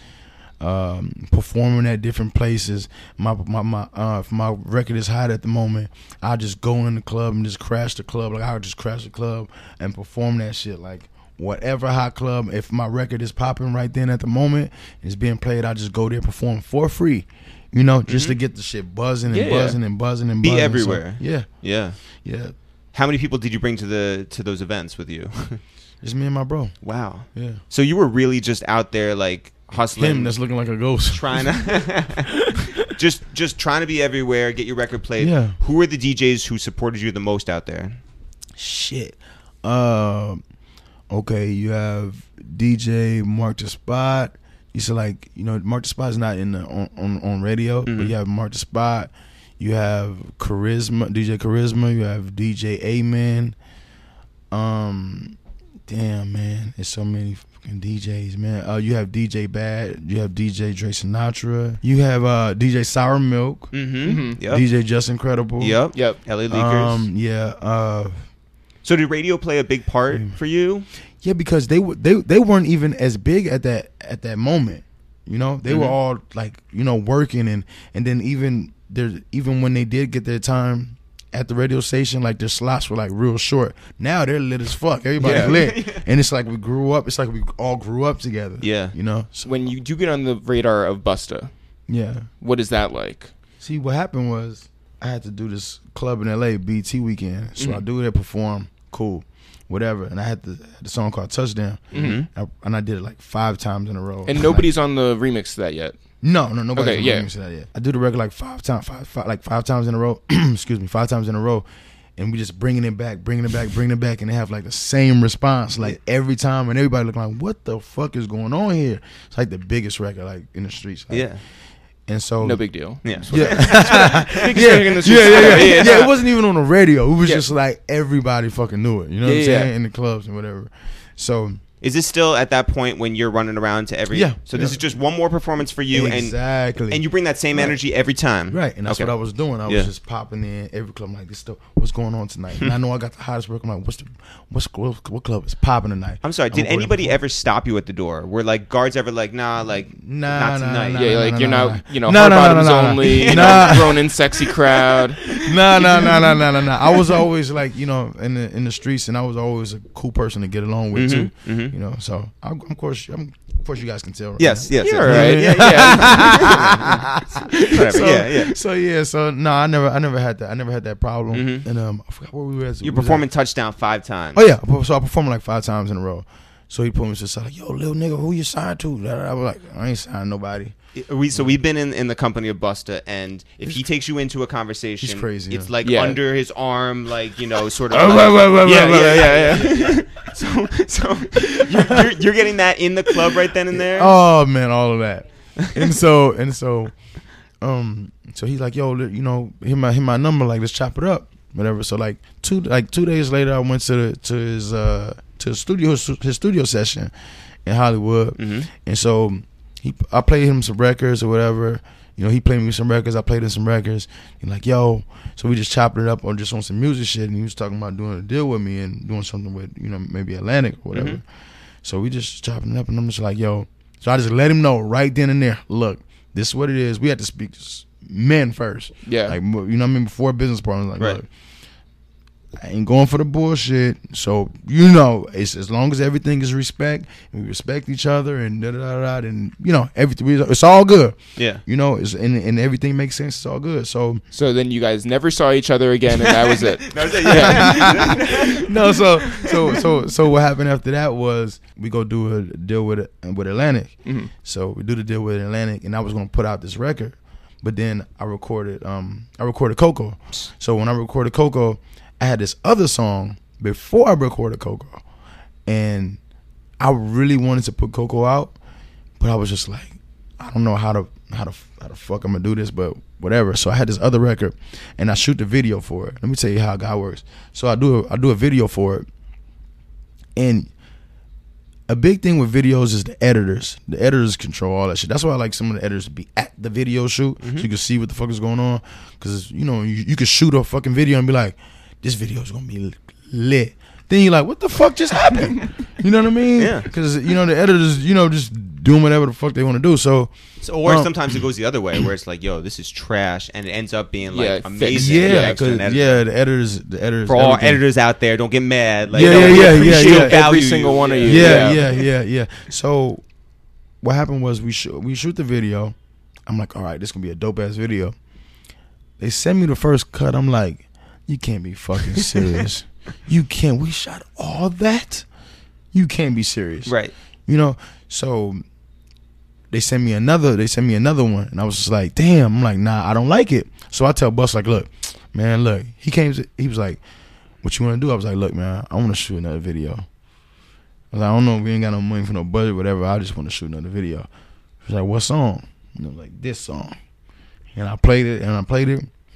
performing at different places. If my record is hot at the moment, I'll just go in the club and just crash the club. Like I'll just crash the club and perform that shit. Like whatever hot club, if my record is popping right then at the moment, it's being played, I just go there, perform for free. You know, just to get the shit buzzing and Yeah. buzzing and buzzing and Be buzzing. everywhere. So, yeah, Yeah. yeah. How many people did you bring to those events with you? Just me and my bro. Wow. Yeah. So you were really just out there like hustling, Him that's looking like a ghost. trying to just trying to be everywhere, get your record played. Yeah. Who were the DJs who supported you the most out there? Shit. Okay, you have DJ Mark the Spot. You said like, Mark the Spot's not in the on radio, but you have Mark the Spot. You have DJ Charisma. You have DJ Amen. Damn man, there's so many fucking DJs, man. You have DJ Bad. You have DJ Dre Sinatra. You have DJ Sour Milk. Mm-hmm. Yep. DJ Just Incredible. Yep. Yep. LA Leakers. Yeah. So did radio play a big part for you? Yeah, because they weren't even as big at that moment. You know, they were all like, working and then even when they did get their time at the radio station, like their slots were like real short. Now they're lit as fuck. Everybody's lit. And it's like we grew up. It's like we all grew up together. Yeah. So, when you do get on the radar of Busta, yeah. what is that like? See, what happened was I had to do this club in LA, BT Weekend. So I do that, perform, cool, whatever. And I had the song called Touchdown. And I did it like 5 times in a row. And nobody's on the remix to that yet. No, nobody. Okay, yeah. That yet. I do the record like 5 times, like 5 times in a row. Excuse me, 5 times in a row, and we just bringing it back, and they have like the same response like every time, and everybody looking like, what the fuck is going on here? It's like the biggest record like in the streets. Like, Yeah. and so No big deal. Yeah. Yeah. It wasn't even on the radio. It was just like everybody fucking knew it. You know what I'm saying? In the clubs and whatever. So. Is this still at that point when you're running around to every? Yeah. So this is just one more performance for you, Exactly. and you bring that same energy every time. Right, and that's Okay. what I was doing. I was just popping in every club. I'm like, this stuff. What's going on tonight? And I know I got the hottest record. I'm like, what club is popping tonight? I'm sorry. Did gonna go anybody there. ever stop you at the door? Were like guards ever like, not tonight? Yeah, like you're not, No, hard no, bottoms no, no. only, Nah. thrown in sexy crowd. No. I was always like, in the streets, and I was always a cool person to get along with too. So of course you guys can tell. Right Yes. now. Yes. You're yes. right. Yeah. Whatever. So no, I never had that. I never had that problem. And I forgot where we were at. You're performing Touchdown 5 times. Oh yeah, so I performed like 5 times in a row. So he put me to the side like, yo, little nigga, who you signed to? I was like, I ain't signed nobody. We've been in the company of Busta, and if he takes you into a conversation, He's crazy, it's yeah. like Yeah. under his arm, like sort of. Yeah. So you're getting that in the club right then and there. Oh man, all of that. And so he's like, yo, hit my number, like let's chop it up, whatever. So like 2 days later, I went to his studio session in Hollywood, and so I played him some records or whatever. He played me some records. I played him some records. He's like, yo. So we just chopped it up on some music shit. And he was talking about doing a deal with me and doing something with, maybe Atlantic or whatever. So we just chopping it up. And I'm just like, yo. So I just let him know right then and there. Look, this is what it is. We had to speak to men first. Yeah. Like, what I mean? Before business partners. Like, Right. look, I ain't going for the bullshit. So you know, it's as long as everything is respect and we respect each other and and you know everything, it's all good. Yeah, you know, it's and everything makes sense. It's all good. So then you guys never saw each other again, and that was it. that was it. Yeah. no, so what happened after that was we go do a deal with Atlantic. Mm-hmm. So we do the deal with Atlantic, and I was gonna put out this record, but then I recorded Coco. So when I recorded Coco, I had this other song before I recorded Coco, and I really wanted to put Coco out, but I was just like, I don't know how the fuck I'm gonna do this, but whatever. So I had this other record, and I shoot the video for it. Let me tell you how God works. So I do a video for it, and a big thing with videos is the editors. The editors control all that shit. That's why I like some of the editors to be at the video shoot, so you can see what the fuck is going on. Because you know you can shoot a fucking video and be like, this video is gonna be lit. Then you're like, what the fuck just happened? You know what I mean? Yeah. Because you know the editors, you know, just doing whatever the fuck they want to do. So or sometimes it goes the other way, where it's like, yo, this is trash, and it ends up being like amazing. Yeah, because the editors. For all editors out there, don't get mad. Like, yeah. Every single one of you. Yeah. So what happened was we shoot the video. I'm like, all right, this gonna be a dope ass video. They send me the first cut. I'm like, you can't be fucking serious. You can't. We shot all that. You can't be serious, right? You know. So they sent me another one, and I was just like, damn. I'm like, nah, I don't like it. So I tell Bus, like, look, man, look. He was like, what you want to do? I was like, look, man, I want to shoot another video. I was like, I don't know, we ain't got no money for no budget, whatever. I just want to shoot another video. He was like, what song? And I was like, this song. And I played it. I'm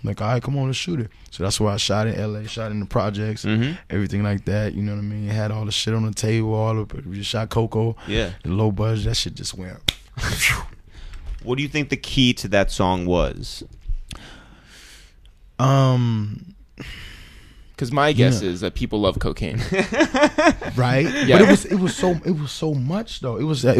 like, all right, come on, let's shoot it. So that's why I shot in LA, shot in the projects, everything like that. You know what I mean? Had all the shit on the table, we just shot Coco. Yeah. The low budget, that shit just went. What do you think the key to that song was? Because my guess is that people love cocaine. Right? Yeah. But it was so much though. It was that.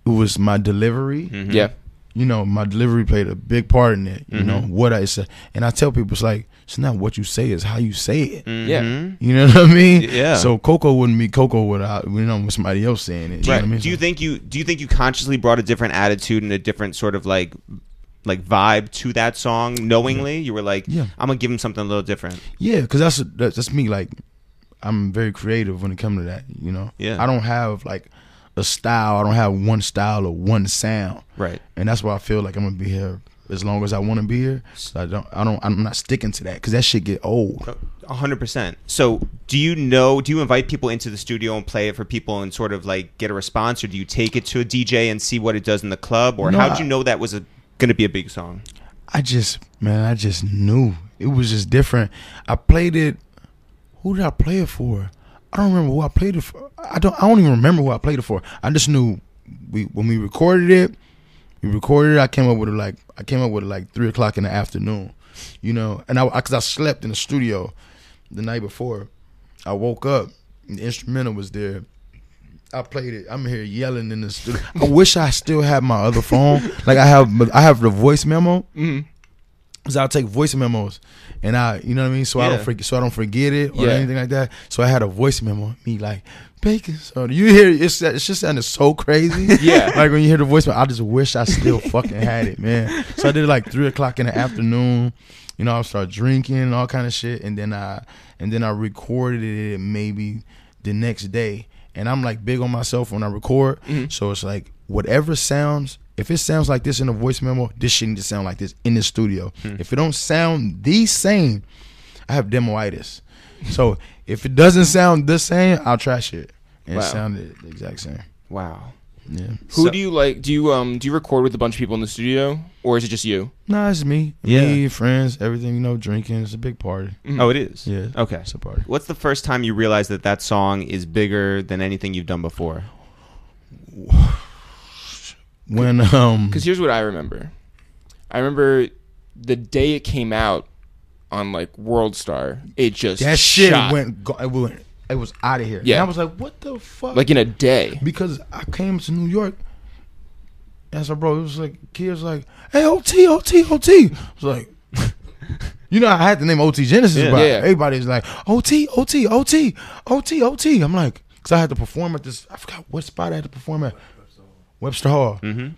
It was my delivery. Mm-hmm. Yeah. You know, my delivery played a big part in it. You know, what I said. And I tell people, it's like, it's not what you say, it's how you say it. Yeah. You know what I mean? Yeah. So Coco wouldn't be Coco without, you know, with somebody else saying it. You know what I mean? Do you think you consciously brought a different attitude and a different sort of like vibe to that song knowingly? You were like, I'm gonna give him something a little different. Yeah, because that's me. Like, I'm very creative when it comes to that. You know. Yeah. I don't have like a style. I don't have one style or one sound. Right. And that's why I feel like I'm gonna be here as long as I want to be here. So I'm not sticking to that because that shit get old. 100%. So do you invite people into the studio and play it for people and sort of like get a response, or do you take it to a DJ and see what it does in the club, or how'd you know that was going to be a big song? I just knew it was just different. I played it. Who did I play it for? I don't remember who I played it for. I don't even remember who I played it for. I just knew when we recorded it. I came up with it like 3:00 in the afternoon, you know. And because I slept in the studio the night before. I woke up and the instrumental was there. I played it. I'm here yelling in the studio. I wish I still had my other phone. Like I have the voice memo. Cause I'll take voice memos, and you know what I mean. So I don't forget it or anything like that. So I had a voice memo of me like bacon soda. You hear it's just sounded so crazy. Yeah, like when you hear the voice memo, I just wish I still fucking had it, man. So I did it like 3:00 in the afternoon. You know, I started drinking and all kind of shit, and then I recorded it maybe the next day. And I'm like big on myself when I record, so it's like whatever sounds. If it sounds like this in a voice memo, this shit need to sound like this in the studio. If it don't sound the same, I have demoitis. So if it doesn't sound the same, I'll trash it. And it sounded the exact same. Wow. Yeah. Who do you like? Do you record with a bunch of people in the studio, or is it just you? No, it's me. Yeah. Me, friends, everything. You know, drinking. It's a big party. Oh, it is. Yeah. Okay. It's a party. What's the first time you realized that song is bigger than anything you've done before? When because here's what I remember. I remember the day it came out on like World Star. It just that shit shot. It was out of here. Yeah. And I was like, what the fuck? Like in a day. Because I came to New York. And so, bro, it was like, kids like, hey, OT. I was like, You know, I had the name OT Genasis, Yeah. but Yeah. everybody's like, OT, OT, OT, OT, OT. I'm like, because I had to perform at this, I forgot what spot I had to perform at. Webster Hall. Mm-hmm.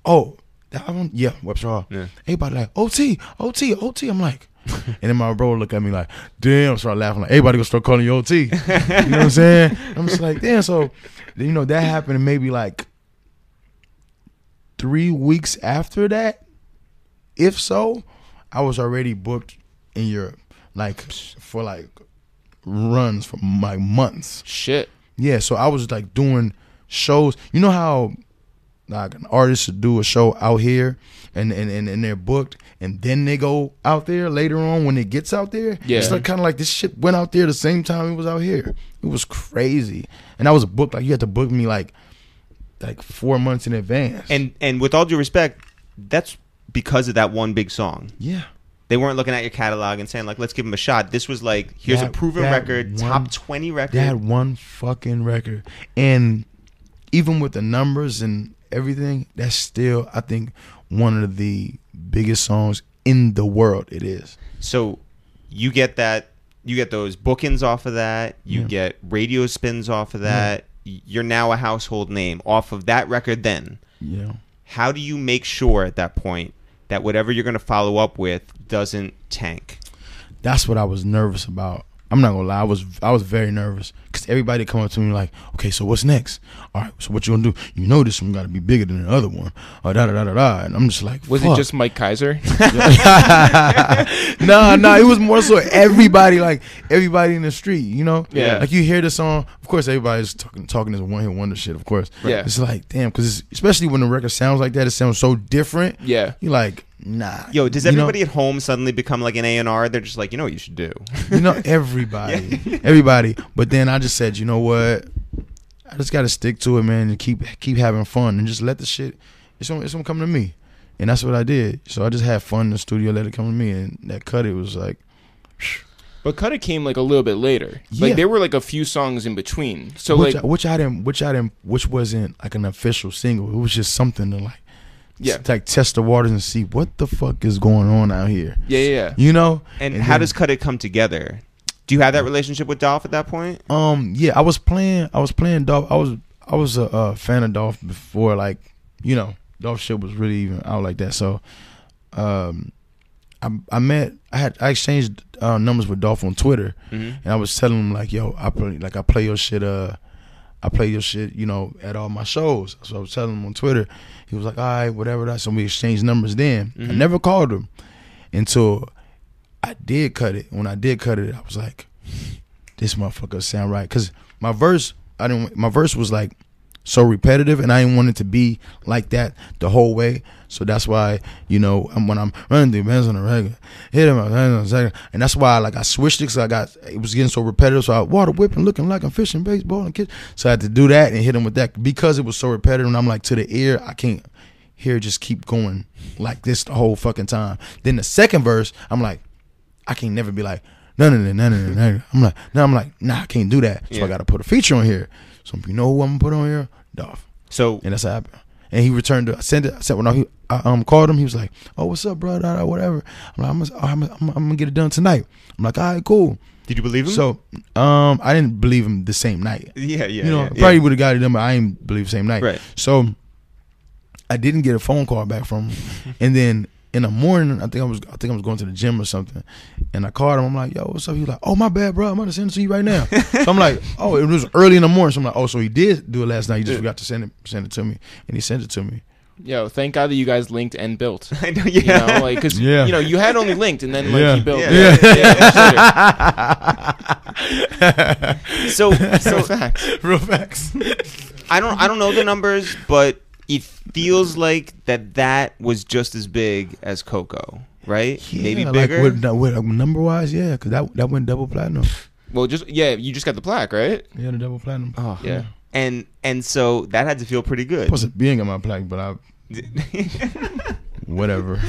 Oh, that one? Yeah, Webster Hall. Yeah. Everybody like, OT, OT, OT. I'm like, and then my bro look at me like, damn, start laughing like, everybody gonna start calling you OT. You know what I'm saying? I'm just like, damn. So, you know, that happened maybe like 3 weeks after that. If so, I was already booked in Europe, like for like runs for like months. Shit. Yeah, so I was like doing shows. You know how like an artist should do a show out here and they're booked and then they go out there later on when it gets out there? Yeah. It's like kind of like this shit went out there the same time it was out here. It was crazy. And I was booked, like you had to book me like 4 months in advance. And with all due respect, that's because of that one big song. Yeah. They weren't looking at your catalog and saying, like, let's give them a shot. This was like, here's a proven record, top 20 record. They had one fucking record. And even with the numbers and everything, that's still, I think, one of the biggest songs in the world. It is. So you get that, you get those bookings off of that, you Yeah. get radio spins off of that. You're now a household name off of that record then. Yeah. How do you make sure at that point that whatever you're going to follow up with doesn't tank? That's what I was nervous about. I'm not gonna lie, I was very nervous because everybody come up to me like, okay, so what's next? All right, so what you gonna do? You know this one got to be bigger than the other one. Da da da da da. And I'm just like, Was fuck. it just Mike Kaiser? No, it was more so everybody, like everybody in the street, you know? Yeah. Like you hear the song, of course everybody's talking this one hit wonder shit, of course. Yeah. It's like, damn, because especially when the record sounds like that, it sounds so different. Yeah. You're like, nah. Yo, does You know? everybody at home suddenly become like an A&R? They're just like, you know what you should do? You know, everybody. But then I just said, you know what? I just got to stick to it, man, and keep having fun and just let the shit. It's gonna come to me, and that's what I did. So I just had fun in the studio, let it come to me, and that Cut It was like. But Cut It came like a little bit later. Yeah. Like there were like a few songs in between. So which like which wasn't like an official single. It was just something to like. Yeah. Like test the waters and see what the fuck is going on out here. yeah. You know? And how does Cut It come together? Do you have that relationship with Dolph at that point? Yeah, I was playing Dolph. I was a fan of Dolph before, like, you know, Dolph shit was really even out like that. So I exchanged numbers with Dolph on Twitter, and I was telling him like, yo, I play your shit you know, at all my shows. So I was telling him on Twitter. He was like, all right, whatever that. So we exchanged numbers then. I never called him until I did Cut It. When I did Cut It, I was like, this motherfucker sound right. Cause my verse was like so repetitive, and I didn't want it to be like that the whole way. So that's why, you know, when I'm running through bands on the regular, hit him on the second, and that's why like I switched it because it was getting so repetitive. So I water whipping, looking like I'm fishing, baseball, and kids. So I had to do that and hit him with that because it was so repetitive. And I'm like, to the ear, I can't hear it just keep going like this the whole fucking time. Then the second verse, I'm like, I can't never be like, no. I'm like, nah, I can't do that. So I got to put a feature on here. So you know who I'm gonna put on here? Dolph. So And that's what happened. And he returned it. I sent it. I said when I called him, he was like, "Oh, what's up, bro? Whatever." I'm like, I'm gonna get it done tonight. I'm like, all right, cool. did you believe him? So I didn't believe him the same night. yeah. You know, probably would have got it done, but I didn't believe the same night. Right. So I didn't get a phone call back from him. And then in the morning, I think I was going to the gym or something, and I called him. I'm like, "Yo, what's up?" He was like, "Oh, my bad, bro. I'm gonna send it to you right now." So I'm like, "Oh, it was early in the morning." So I'm like, "Oh, so he did do it last night. He just forgot to send it to me, and he sent it to me." Yo, thank God that you guys linked and built. I know. You Yeah. know, like because Yeah. you know you had only linked and then like Yeah. he built. Yeah. So Real facts. Real facts. I don't know the numbers, but it feels like that was just as big as Coco, right? Maybe bigger. Like with number wise, yeah, because that went double platinum. Well, you just got the plaque, right? Yeah, the double platinum. Oh. Yeah. And so that had to feel pretty good. Plus it being on my plaque, but whatever.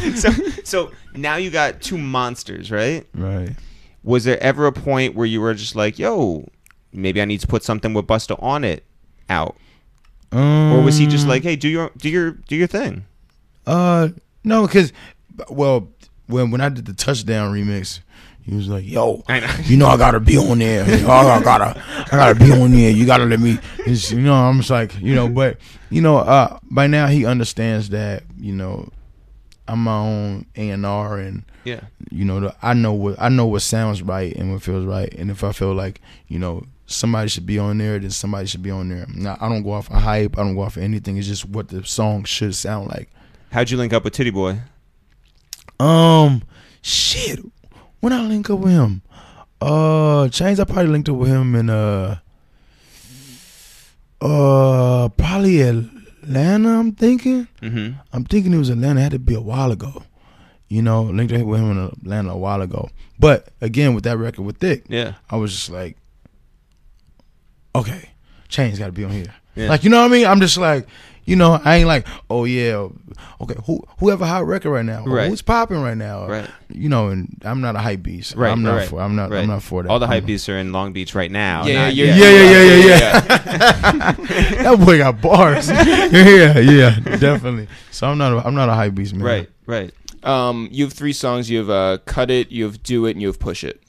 So now you got two monsters, right? Right. Was there ever a point where you were just like, yo, maybe I need to put something with Busta on it out? Or was he just like, hey, do your thing? No, because, well, when I did the Touchdown remix, he was like, "Yo, I know. you know I gotta be on there. I gotta be on there. You gotta let me." I'm just like, but by now he understands that I'm my own A&R, and Yeah. I know what sounds right and what feels right, and if I feel like somebody should be on there, then somebody should be on there. Now, I don't go off of hype. I don't go off of anything. It's just what the song should sound like. How'd you link up with Titty Boy? Shit. When I link up with him, Chains, I probably linked up with him in probably Atlanta. I'm thinking it was Atlanta. It had to be a while ago. Linked up with him in Atlanta a while ago. But again, with that record with Thick, I was just like, okay, Chains got to be on here. Yeah. Like, you know what I mean? I'm just like, I ain't like, oh yeah, okay, who have a hot record right now? Right. Who's popping right now? Right. And I'm not a hype beast. Right. I'm not right. for. I'm not for that. All the hype beasts are in Long Beach right now. Yeah. That boy got bars. yeah, definitely. So I'm not a hype beast, man. Right. You have 3 songs. You have Cut It, you have Do It, and you have Push It.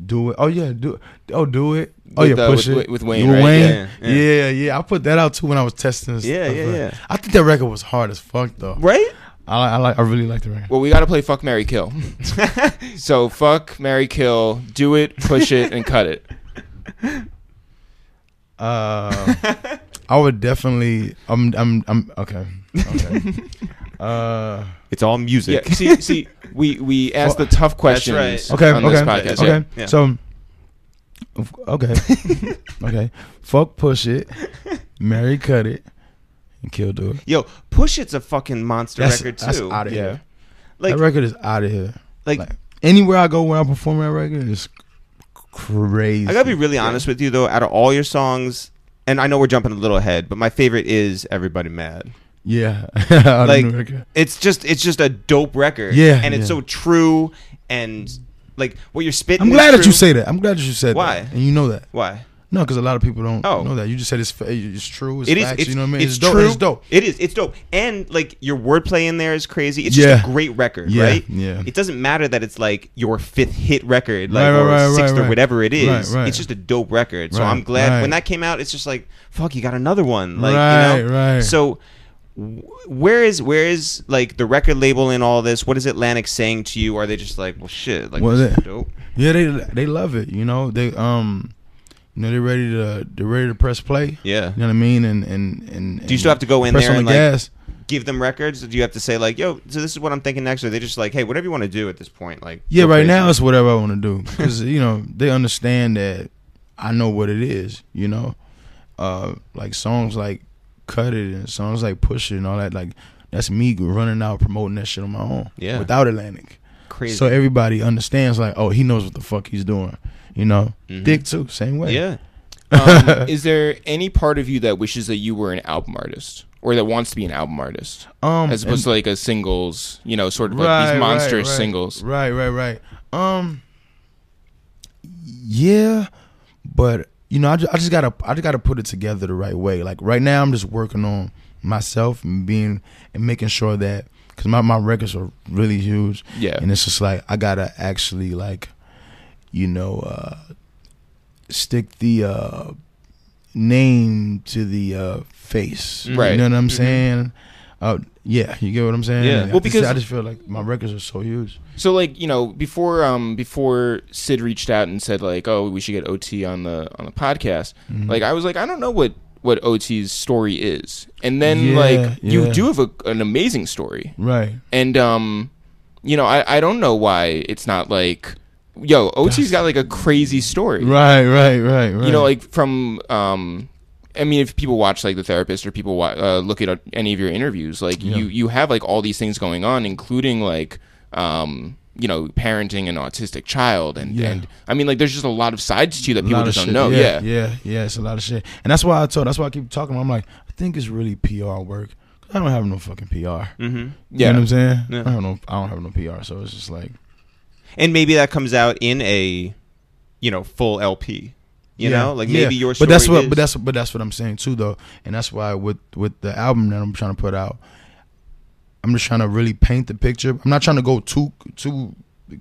Do it. Oh yeah, do it. Oh, do it. Oh yeah, Push It with Wayne. With right? Wayne? Yeah. I put that out too when I was testing. Yeah. I think that record was hard as fuck though. Right. I really like the record. Well, we got to play Fuck, Marry, Kill. So Fuck, Marry, Kill, Do It, Push It, and Cut It. I would definitely. I'm okay. It's all music. Yeah. See, we ask the tough questions. That's On right. this podcast. Okay. Yeah. So. Okay. Fuck, Push It, marry, Cut It, and kill, Do It. Yo, Push It's a fucking monster record too. That's out of here. Like, that record is out of here. Like anywhere I go when I perform that record, it's crazy. I gotta be really honest with you though. Out of all your songs, and I know we're jumping a little ahead, but my favorite is Everybody Mad. Yeah. Like it's just a dope record. Yeah. And it's so true, and like what you're spitting. I'm glad is that true. you say that. I'm glad that you said Why? that. And you know that. Why? No, because a lot of people don't Oh. know that. You just said it's true. It's It is. facts, It's, you know what I mean? It's dope. true. It's dope. It is. It's dope. And like your wordplay in there is crazy. It's just a great record, Yeah, right? yeah. It doesn't matter that it's like your 5th hit record, like Right, or right, 6th or right. whatever it is. Right. It's just a dope record. So Right, I'm glad right. when that came out. It's just like fuck, you got another one. Like Right. So where is like the record label in all this? What is Atlantic saying to you? Are they just like, well, shit, like Well, this is dope? Yeah, they love it. They they're ready to press play. Yeah. You know what I mean? And Do you still have to go in press there on and the like gas? give them records? Do you have to say like, yo, so this is what I'm thinking next? Or are they just like, hey, whatever you want to do at this point? Like, Yeah, go right crazy. now it's whatever I want to do because they understand that I know what it is. Like songs like Cut It and songs like Push It and all that. Like that's me running out promoting that shit on my own. Yeah. Without Atlantic. Crazy. So everybody understands like, oh, he knows what the fuck he's doing. Dick too, same way. Yeah. Is there any part of you that wishes that you were an album artist or that wants to be an album artist as opposed to like a singles, sort of like these monstrous singles? Right. Yeah, but I just gotta put it together the right way. Like right now, I'm just working on myself and making sure that because my records are really huge. Yeah, and it's just like I gotta actually like, stick the name to the face. Right. You know what I'm saying? Yeah, you get what I'm saying? Yeah. Well, because I just feel like my records are so huge. So like before Sid reached out and said like, oh, we should get OT on the podcast. Mm-hmm. Like I was like, I don't know what OT's story is, and then you do have an amazing story, Right. and I don't know why it's not like, yo, OT's got like a crazy story, Right. like from I mean, if people watch like The Therapist or people look at any of your interviews, like you have like all these things going on, including like parenting an autistic child, and I mean, like there's just a lot of sides to you that people just don't know. Yeah, it's a lot of shit, and that's why I keep talking. I'm like, I think it's really PR work. I don't have no fucking PR. Mm-hmm. You know what I'm saying? Yeah. I don't have no PR, so it's just like, And maybe that comes out in a, full LP. Like maybe your story. But that's what I'm saying too, though, and that's why with the album that I'm trying to put out, I'm just trying to really paint the picture. I'm not trying to go too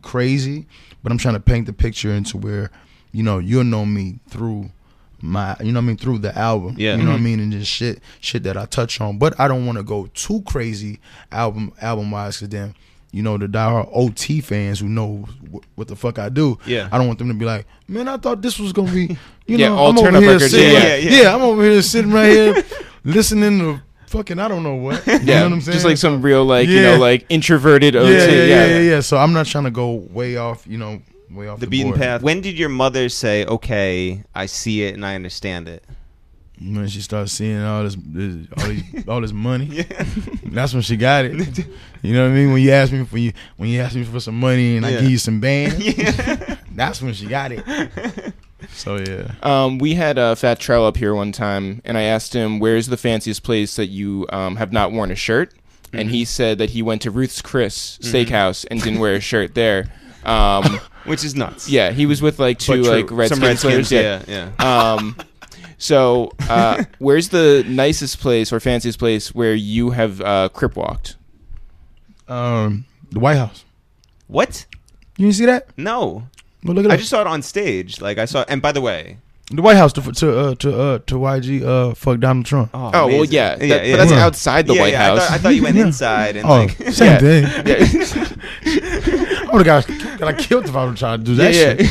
crazy, but I'm trying to paint the picture into where, you'll know me through my, through the album. Yeah. You know what I mean? And just shit that I touch on. But I don't want to go too crazy album wise, because then, the diehard OT fans who know what the fuck I do. Yeah. I don't want them to be like, man, I thought this was gonna be, all I'm turn over up here records. sitting, I'm over here sitting right here listening to fucking I don't know what. You know what I'm saying? Just like some real like introverted OT. Yeah. So I'm not trying to go way off, way off The beaten board. path. When did your mother say, okay, I see it and I understand it? When she started seeing all this money, that's when she got it. You know what I mean? When you ask me for some money and I give you some bands, that's when she got it. So yeah. We had Fat Trell up here one time, and I asked him, "Where's the fanciest place that you have not worn a shirt?" And he said that he went to Ruth's Chris Steakhouse and didn't wear a shirt there. Which is nuts. Yeah, he was with like two like Some Redskins. Yeah. So, where's the nicest place or fanciest place where you have crip walked? The White House. What? You didn't see that? No. Well, look at I that. just saw it on stage. Like I saw, and by the way, The White House to YG fuck Donald Trump. Oh well, amazing. yeah, but that's Yeah. outside the White House. I thought you went inside and like. Same thing. Yeah. I would have got killed if I was trying to do that shit.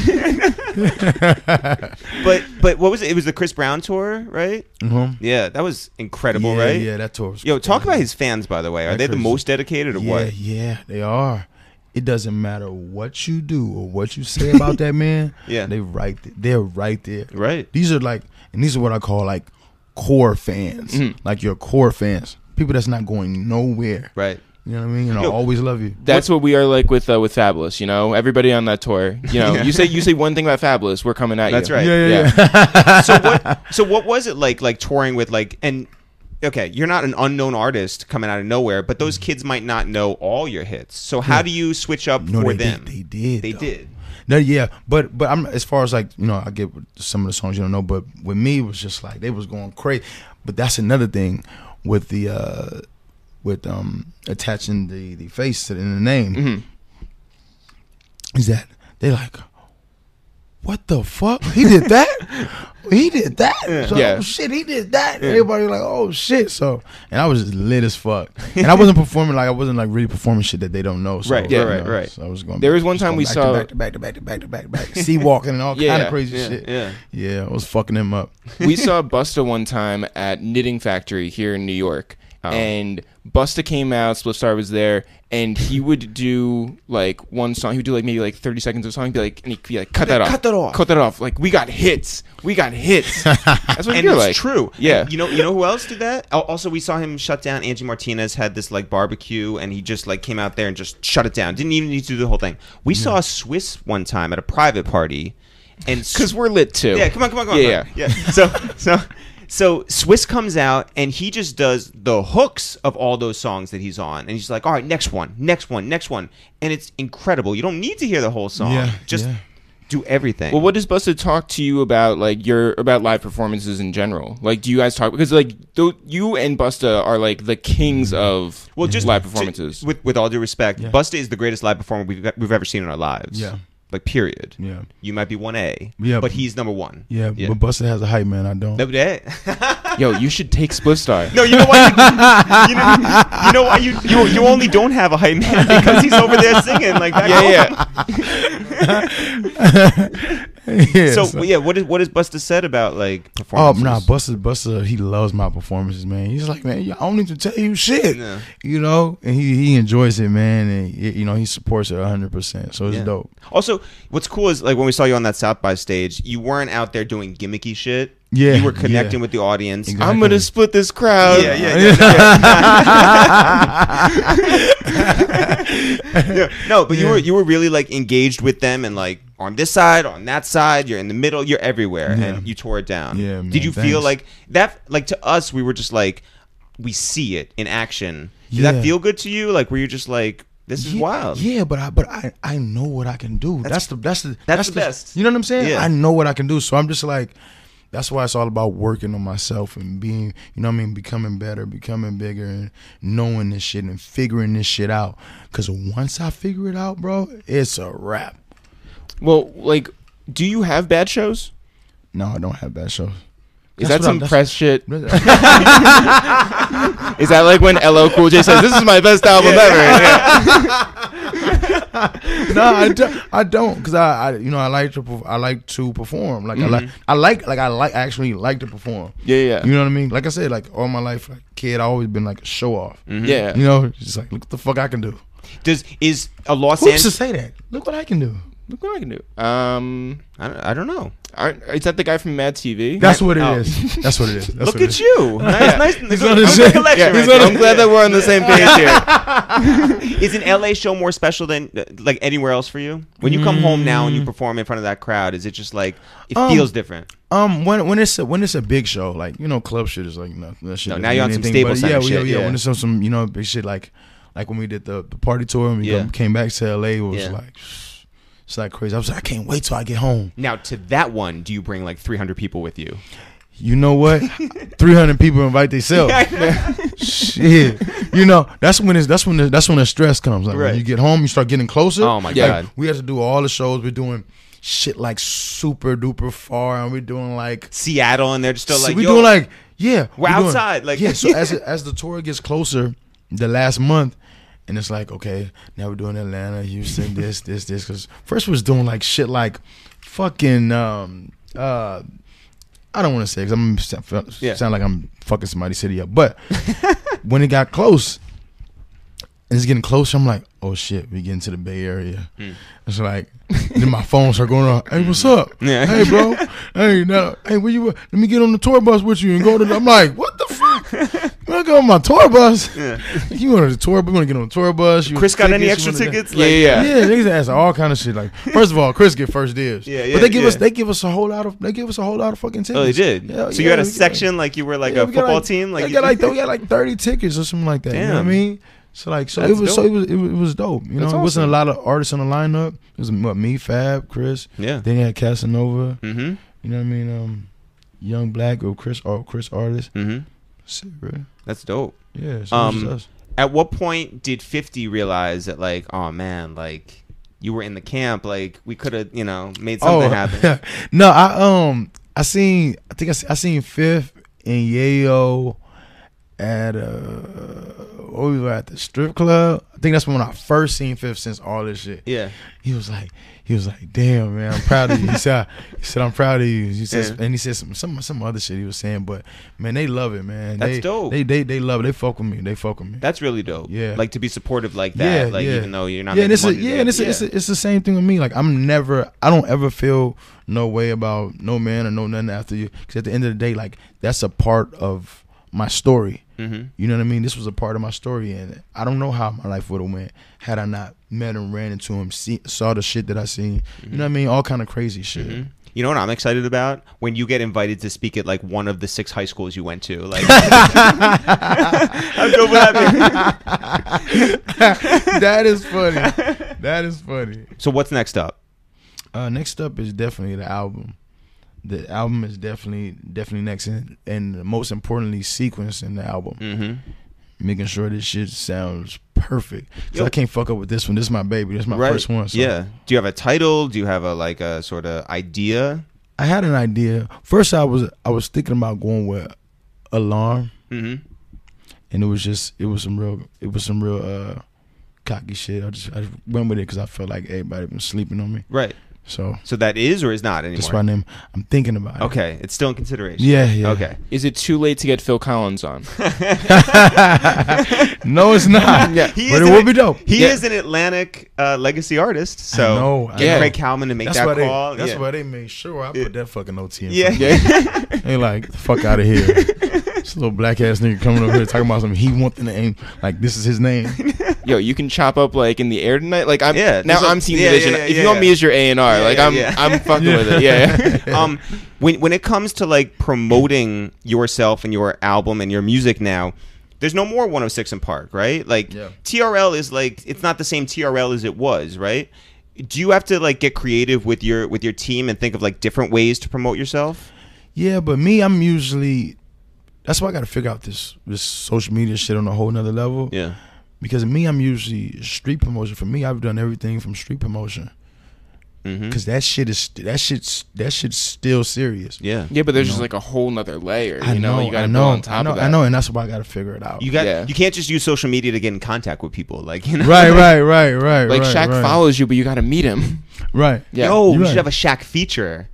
But what was it? It was the Chris Brown tour, right? Mm-hmm. Yeah, that was incredible, Yeah, right? yeah, that tour was Yo, talk crazy. about his fans, by the way. Are That they the crazy. most dedicated or what? Yeah, they are. It doesn't matter what you do or what you say about that man. Yeah. They're right there. Right. These are what I call like core fans. Like your core fans. People that's not going nowhere. Right. You know what I mean? And I always love you. That's what we are like with Fabulous. Everybody on that tour. You say one thing about Fabulous, we're coming at That's you. right. Yeah. So what was it like touring with and okay, you're not an unknown artist coming out of nowhere, but those kids might not know all your hits. So how do you switch up for them? They did. They though. did. No, yeah, but I'm as far as I get some of the songs you don't know, but with me it was just like they was going crazy. But that's another thing with the attaching the face to the name is that they like, what the fuck? He did that? He did that? So, Yeah. oh, shit, he did that. And everybody was like, oh shit. So, and I was just lit as fuck. And I wasn't performing I wasn't like really performing shit that they don't know. So, Right, right. So I was going. There was one time we saw back to back, sea walking and all kind of crazy shit. Yeah. I was fucking him up. we saw Busta one time at Knitting Factory here in New York, and Busta came out. Splitstar was there, and he would do like one song. He would do like maybe like 30 seconds of a song. He'd be like, cut that off. Like we got hits. That's what And you're it's like. true. Yeah. And you know who else did that? Also, we saw him shut down. Angie Martinez had this like barbecue, and he just like came out there and just shut it down. Didn't even need to do the whole thing. We saw Swiss one time at a private party, and Because we're lit too. yeah, come on. Yeah. So Swiss comes out and he just does the hooks of all those songs that he's on, and he's like, all right, next one, and it's incredible. You don't need to hear the whole song. Just do everything. Well, what does Busta talk to you about, like about live performances in general? Like, do you guys talk, because like you and Busta are like the kings of just live performances? With all due respect, Busta is the greatest live performer we've ever seen in our lives. Yeah. Like, period. Yeah. You might be 1A. Yeah. But he's number one. Yeah, but Busta has a hype man. I don't. No, that. Yo, you should take Splitstar. No, you know why? You know why you only don't have a hype man, because he's over there singing like that. So what has Busta said about like performances? Oh nah, Busta, he loves my performances, man. He's like, man, I don't need to tell you shit, and he enjoys it, man, and he supports it 100%. So it's dope. Also, what's cool is like when we saw you on that South by stage, you weren't out there doing gimmicky shit. Yeah, you were connecting with the audience. Exactly. I'm gonna split this crowd. No, but you were really like engaged with them, and like on this side, on that side, you're in the middle, you're everywhere, and you tore it down. Yeah, man, did you feel thanks. like that? Like, to us, we were just like, we see it in action. Did that feel good to you? Like, were you just like, this is wild? Yeah, but I know what I can do. That's the best. You know what I'm saying? Yeah. I know what I can do. So I'm just like, that's why it's all about working on myself and being, you know what I mean, becoming better, becoming bigger, and knowing this shit and figuring this shit out. Because once I figure it out, bro, it's a wrap. Well, like, do you have bad shows? No, I don't have bad shows. Is that some press shit? Is that like when LL Cool J says, "This is my best album ever"? No, I don't, because I like to perform. Like I actually like to perform. Yeah. You know what I mean? Like I said, like all my life, like kid, I always been like a show off. Yeah. You know, just like, look what the fuck I can do. Is a Los Who used to Angeles? say that? Look what I can do. Look what I can do. I don't know. Is that the guy from Mad TV? That's what it is. That's what it is. Look at you. Nice. He's on his shit. I'm glad that we're on the same page here. Is an LA show more special than like anywhere else for you? When you come home now and you perform in front of that crowd, is it just like it feels different? When it's a big show, like, you know, club shit is like nothing. That shit No, doesn't now you're on mean some anything, stable but center shit. yeah. When it's some you know, big shit, like when we did the party tour and we came back to LA, it was like, it's like crazy. I was like, I can't wait till I get home. Now to that one, do you bring like 300 people with you? You know what? 300 people invite themselves. Shit. You know, that's when the stress comes. Like, when you get home, you start getting closer. Oh my God. We have to do all the shows. We're doing shit like super duper far, and we're doing like Seattle, and they're just still like, we're doing like, yeah, we're outside. Like, yeah. So as the tour gets closer, the last month, and it's like, okay, now we're doing Atlanta, Houston, this. Because first we was doing like shit like fucking, I don't want to say, because I'm sound like I'm fucking somebody's city up. But when it got close, and it's getting closer, I'm like, oh shit, we getting to the Bay Area. It's like, then my phone start going on. Hey, what's up? Yeah. Hey, bro. Hey, where you? Let me get on the tour bus with you and go to. I'm like, what the fuck? You want to go on my tour bus? Yeah. You want to the tour? We want to get on the tour bus. Chris got any extra tickets? Yeah. Niggas ask all kind of shit. Like, first of all, Chris get first dibs. Yeah. But they give us a whole lot of fucking tickets. Oh, they did. Yeah, so you had a section like you were like a football team. Like we got like 30 tickets or something like that. Damn. You know what I mean? So it was dope. You know, That's it wasn't awesome. a lot of artists on the lineup. It was me, Fab, Chris. Yeah. Then you had Casanova. Mm-hmm. You know what I mean? Young Black or Chris artist. Mm-hmm. Shit, bro. That's dope. Yeah. So it was us. At what point did 50 realize that, like, oh man, like you were in the camp, like we could have, you know, made something happen? No, I seen Fifth and Yayo at we were at the strip club. I think that's when I first seen Fifth since all this shit. Yeah. He was like, damn, man, I'm proud of you. He said, I'm proud of you. He said, and he said some other shit he was saying, but man, they love it, man. That's dope. They love it. They fuck with me. That's really dope. Yeah. Like to be supportive like that. Yeah, like yeah. even though you're not. Yeah, making money, it's the same thing with me. Like I don't ever feel no way about no man or no nothing after you. Because at the end of the day, like that's a part of my story. Mm-hmm. You know what I mean? This was a part of my story, and I don't know how my life would have went had I not met him, ran into him, saw the shit that I seen. Mm-hmm. You know what I mean? All kind of crazy shit. Mm-hmm. You know what I'm excited about? When you get invited to speak at like one of the 6 high schools you went to. Like, how dope would that be? That is funny. So what's next up? Next up is definitely the album. The album is definitely next, and most importantly, sequencing the album. Mm-hmm. Making sure this shit sounds perfect. Cause I can't fuck up with this one. This is my baby. This is my first one. So. Yeah. Do you have a title? Do you have a sort of idea? I had an idea. First, I was thinking about going with Alarm, mm-hmm. and it was some real cocky shit. I just went with it because I felt like everybody been sleeping on me. Right. So that is or is not anymore? That's my name. I'm thinking about it. Okay. It's still in consideration. Yeah. Okay. Is it too late to get Phil Collins on? No, it's not. Yeah. But it would be dope. He is an Atlantic legacy artist. So I know. Get Craig Kalman to make that's that why call. That's why they made sure I put that fucking OT in. Yeah. They like, the fuck out of here. This little black ass nigga coming over here talking about something he wants the name. Like, this is his name. Yo, you can chop up like in the air tonight. Like I'm seeing the vision. Yeah, if you want me as your A&R, like I'm fucking with it. Yeah. When it comes to like promoting yourself and your album and your music now, there's no more 106 in Park, right? Like TRL is like, it's not the same TRL as it was, right? Do you have to like get creative with your team and think of like different ways to promote yourself? Yeah, but me, I'm usually. That's why I got to figure out this social media shit on a whole nother level. Yeah. Because me, I'm usually street promotion. For me, I've done everything from street promotion. Because that shit's still serious. Yeah. Yeah, but there's just like a whole nother layer. You know, you got to I build know, on top of that. I know, and that's why I got to figure it out. You can't just use social media to get in contact with people, like, you know. Right. Like Shaq follows you, but you got to meet him. Right. Yeah. Yo, we You're should right. have a Shaq feature.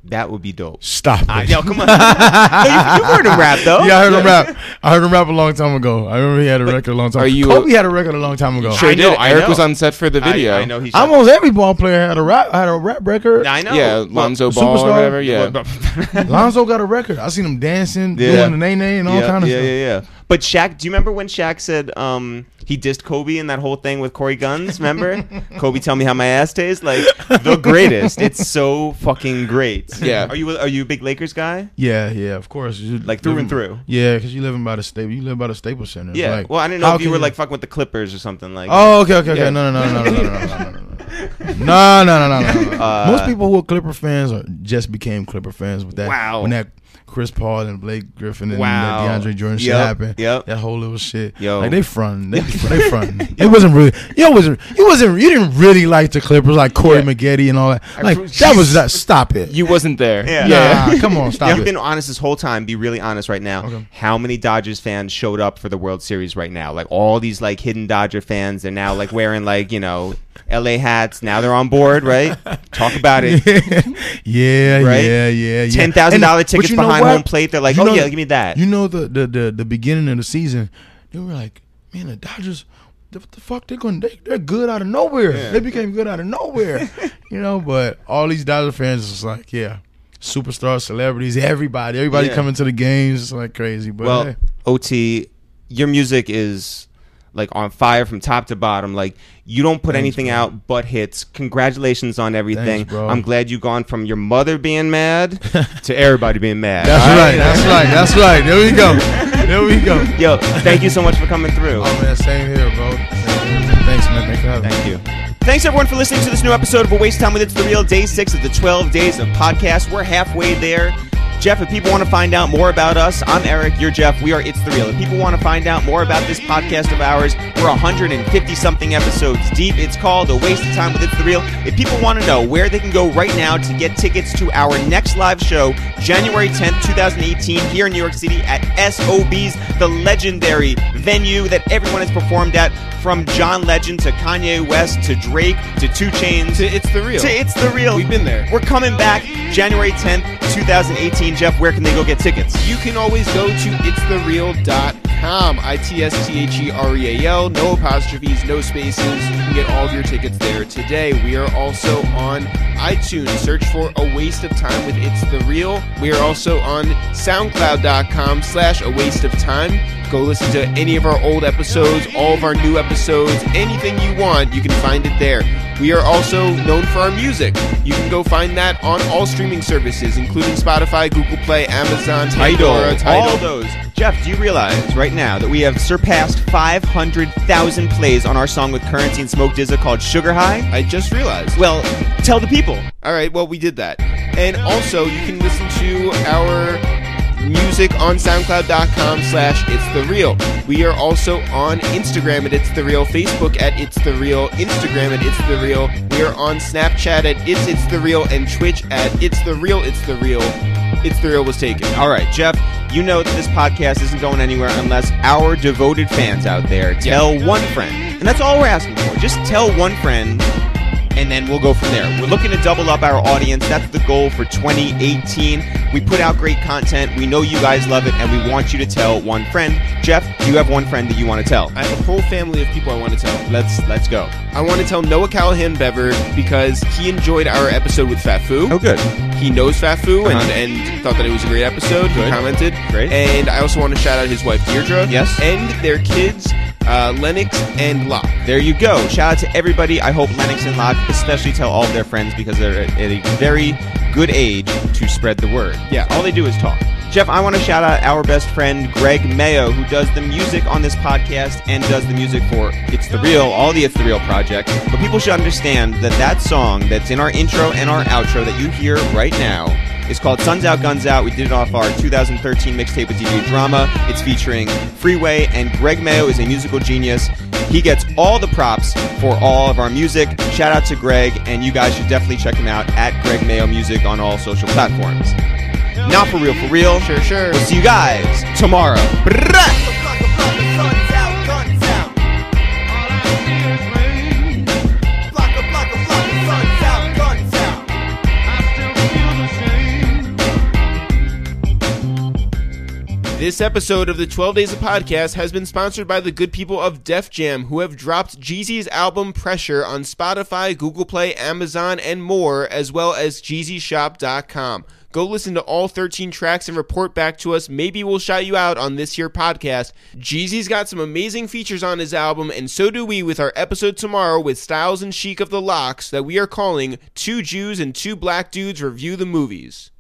That would be dope. Stop it. Yo, come on. No, you've heard him rap, though. Yeah, I heard him rap. I heard him rap a long time ago. I remember he had a record a long time ago. Kobe had a record a long time ago. Sure I know, did. I Eric know. was on set for the video. I know he's Almost every ball player had a rap record. I know. Yeah, Lonzo Ball Superstar? or whatever. Yeah. Lonzo got a record. I seen him dancing, Yeah. doing the nay and all kind of stuff. Yeah. But Shaq, do you remember when Shaq said he dissed Kobe in that whole thing with Corey Guns? Remember? Kobe, tell me how my ass tastes. Like, the greatest. It's so fucking great. Yeah. Are you a big Lakers guy? Yeah, of course. You Like through live- and through. Yeah, because you live by the Staple. You live by the Staples Center. It's Yeah. like, Well, I didn't know how if you can were like fucking with the Clippers or something like. Oh, okay. Yeah. No. No. Most people who are Clipper fans just became Clipper fans with that. Wow. When that Chris Paul and Blake Griffin and Wow. that DeAndre Jordan shit Yep, happened. yep. That whole little shit. Yo. Like they fronting. They fronting. It wasn't really. You didn't really like the Clippers like Corey Maggette and all that. Like that was that. Stop it. You wasn't there. Yeah. Nah, come on, stop I've it. been honest this whole time. Be really honest right now. Okay. How many Dodgers fans showed up for the World Series right now? Like all these like hidden Dodger fans. They're now like wearing like LA hats. Now they're on board, right? Talk about it. Yeah. $10,000 tickets behind home plate. They're like, give me that. You know the beginning of the season, they were like, man, the Dodgers, what the fuck they're good out of nowhere. Yeah. They became good out of nowhere, But all these Dodger fans is like, superstars, celebrities, everybody coming to the games. It's like crazy. But Well, hey. OT, your music is like on fire from top to bottom. Like you don't put anything out but hits. Congratulations on everything. Thanks, bro. I'm glad you gone from your mother being mad to everybody being mad. That's right. There we go. Yo, thank you so much for coming through. Oh man, same here, bro. Thanks, man. Thanks for having me. Thank you. Thanks everyone for listening to this new episode of A Waste of Time with It's The Real, Day 6 of the 12 days of podcast. We're halfway there. Jeff, if people want to find out more about us, I'm Eric, you're Jeff, we are It's The Real. If people want to find out more about this podcast of ours, we're 150-something episodes deep. It's called A Waste of Time with It's The Real. If people want to know where they can go right now to get tickets to our next live show, January 10th, 2018, here in New York City at SOB's, the legendary venue that everyone has performed at, from John Legend to Kanye West to Drake to 2 Chainz. To It's The Real. To It's The Real. We've been there. We're coming back January 10th, 2018. Jeff, where can they go get tickets? You can always go to ItsTheReal.com. ItsTheReal. No apostrophes, no spaces. You can get all of your tickets there today. We are also on iTunes. Search for A Waste of Time with It's The Real. We are also on SoundCloud.com/A Waste of Time. Go listen to any of our old episodes, all of our new episodes, anything you want, you can find it there. We are also known for our music. You can go find that on all streaming services, including Spotify, Google Play, Amazon, Tidal. All those. Jeff, do you realize right now that we have surpassed 500,000 plays on our song with Currency and Smoke DZA called Sugar High? I just realized. Well, tell the people. All right, well, we did that. And also, you can listen to our music on SoundCloud.com/ItsTheReal. We are also on Instagram at ItsTheReal, Facebook at ItsTheReal, Instagram at ItsTheReal. We are on Snapchat at ItsTheReal, and Twitch at ItsTheReal. ItsTheReal was taken. All right, Jeff, you know that this podcast isn't going anywhere unless our devoted fans out there tell one friend. And that's all we're asking for. Just tell one friend, and then we'll go from there. We're looking to double up our audience. That's the goal for 2018. We put out great content. We know you guys love it, and we want you to tell one friend. Jeff, do you have one friend that you want to tell? I have a whole family of people I want to tell. Let's go. I want to tell Noah Callahan Bever because he enjoyed our episode with Fat Fu. Oh, good. He knows Fat Fu and thought that it was a great episode. He Good. commented. Great. And I also want to shout out his wife, Deirdre. Yes. And their kids, Lennox and Locke. There you go. Shout out to everybody. I hope Lennox and Locke especially tell all of their friends because they're at a very good age to spread the word. Yeah. All they do is talk. Jeff, I want to shout out our best friend, Greg Mayo, who does the music on this podcast and does the music for It's The Real, all the It's The Real projects. But people should understand that that song that's in our intro and our outro that you hear right now is called Suns Out, Guns Out. We did it off our 2013 mixtape with DJ Drama. It's featuring Freeway, and Greg Mayo is a musical genius. He gets all the props for all of our music. Shout out to Greg, and you guys should definitely check him out at Greg Mayo Music on all social platforms. Not for real, for real. Sure. We'll see you guys tomorrow. This episode of the 12 Days of Podcast has been sponsored by the good people of Def Jam, who have dropped Jeezy's album Pressure on Spotify, Google Play, Amazon, and more, as well as JeezyShop.com. Go listen to all 13 tracks and report back to us. Maybe we'll shout you out on this here podcast. Jeezy's got some amazing features on his album, and so do we with our episode tomorrow with Styles and Chic of the Locks that we are calling Two Jews and Two Black Dudes Review the Movies.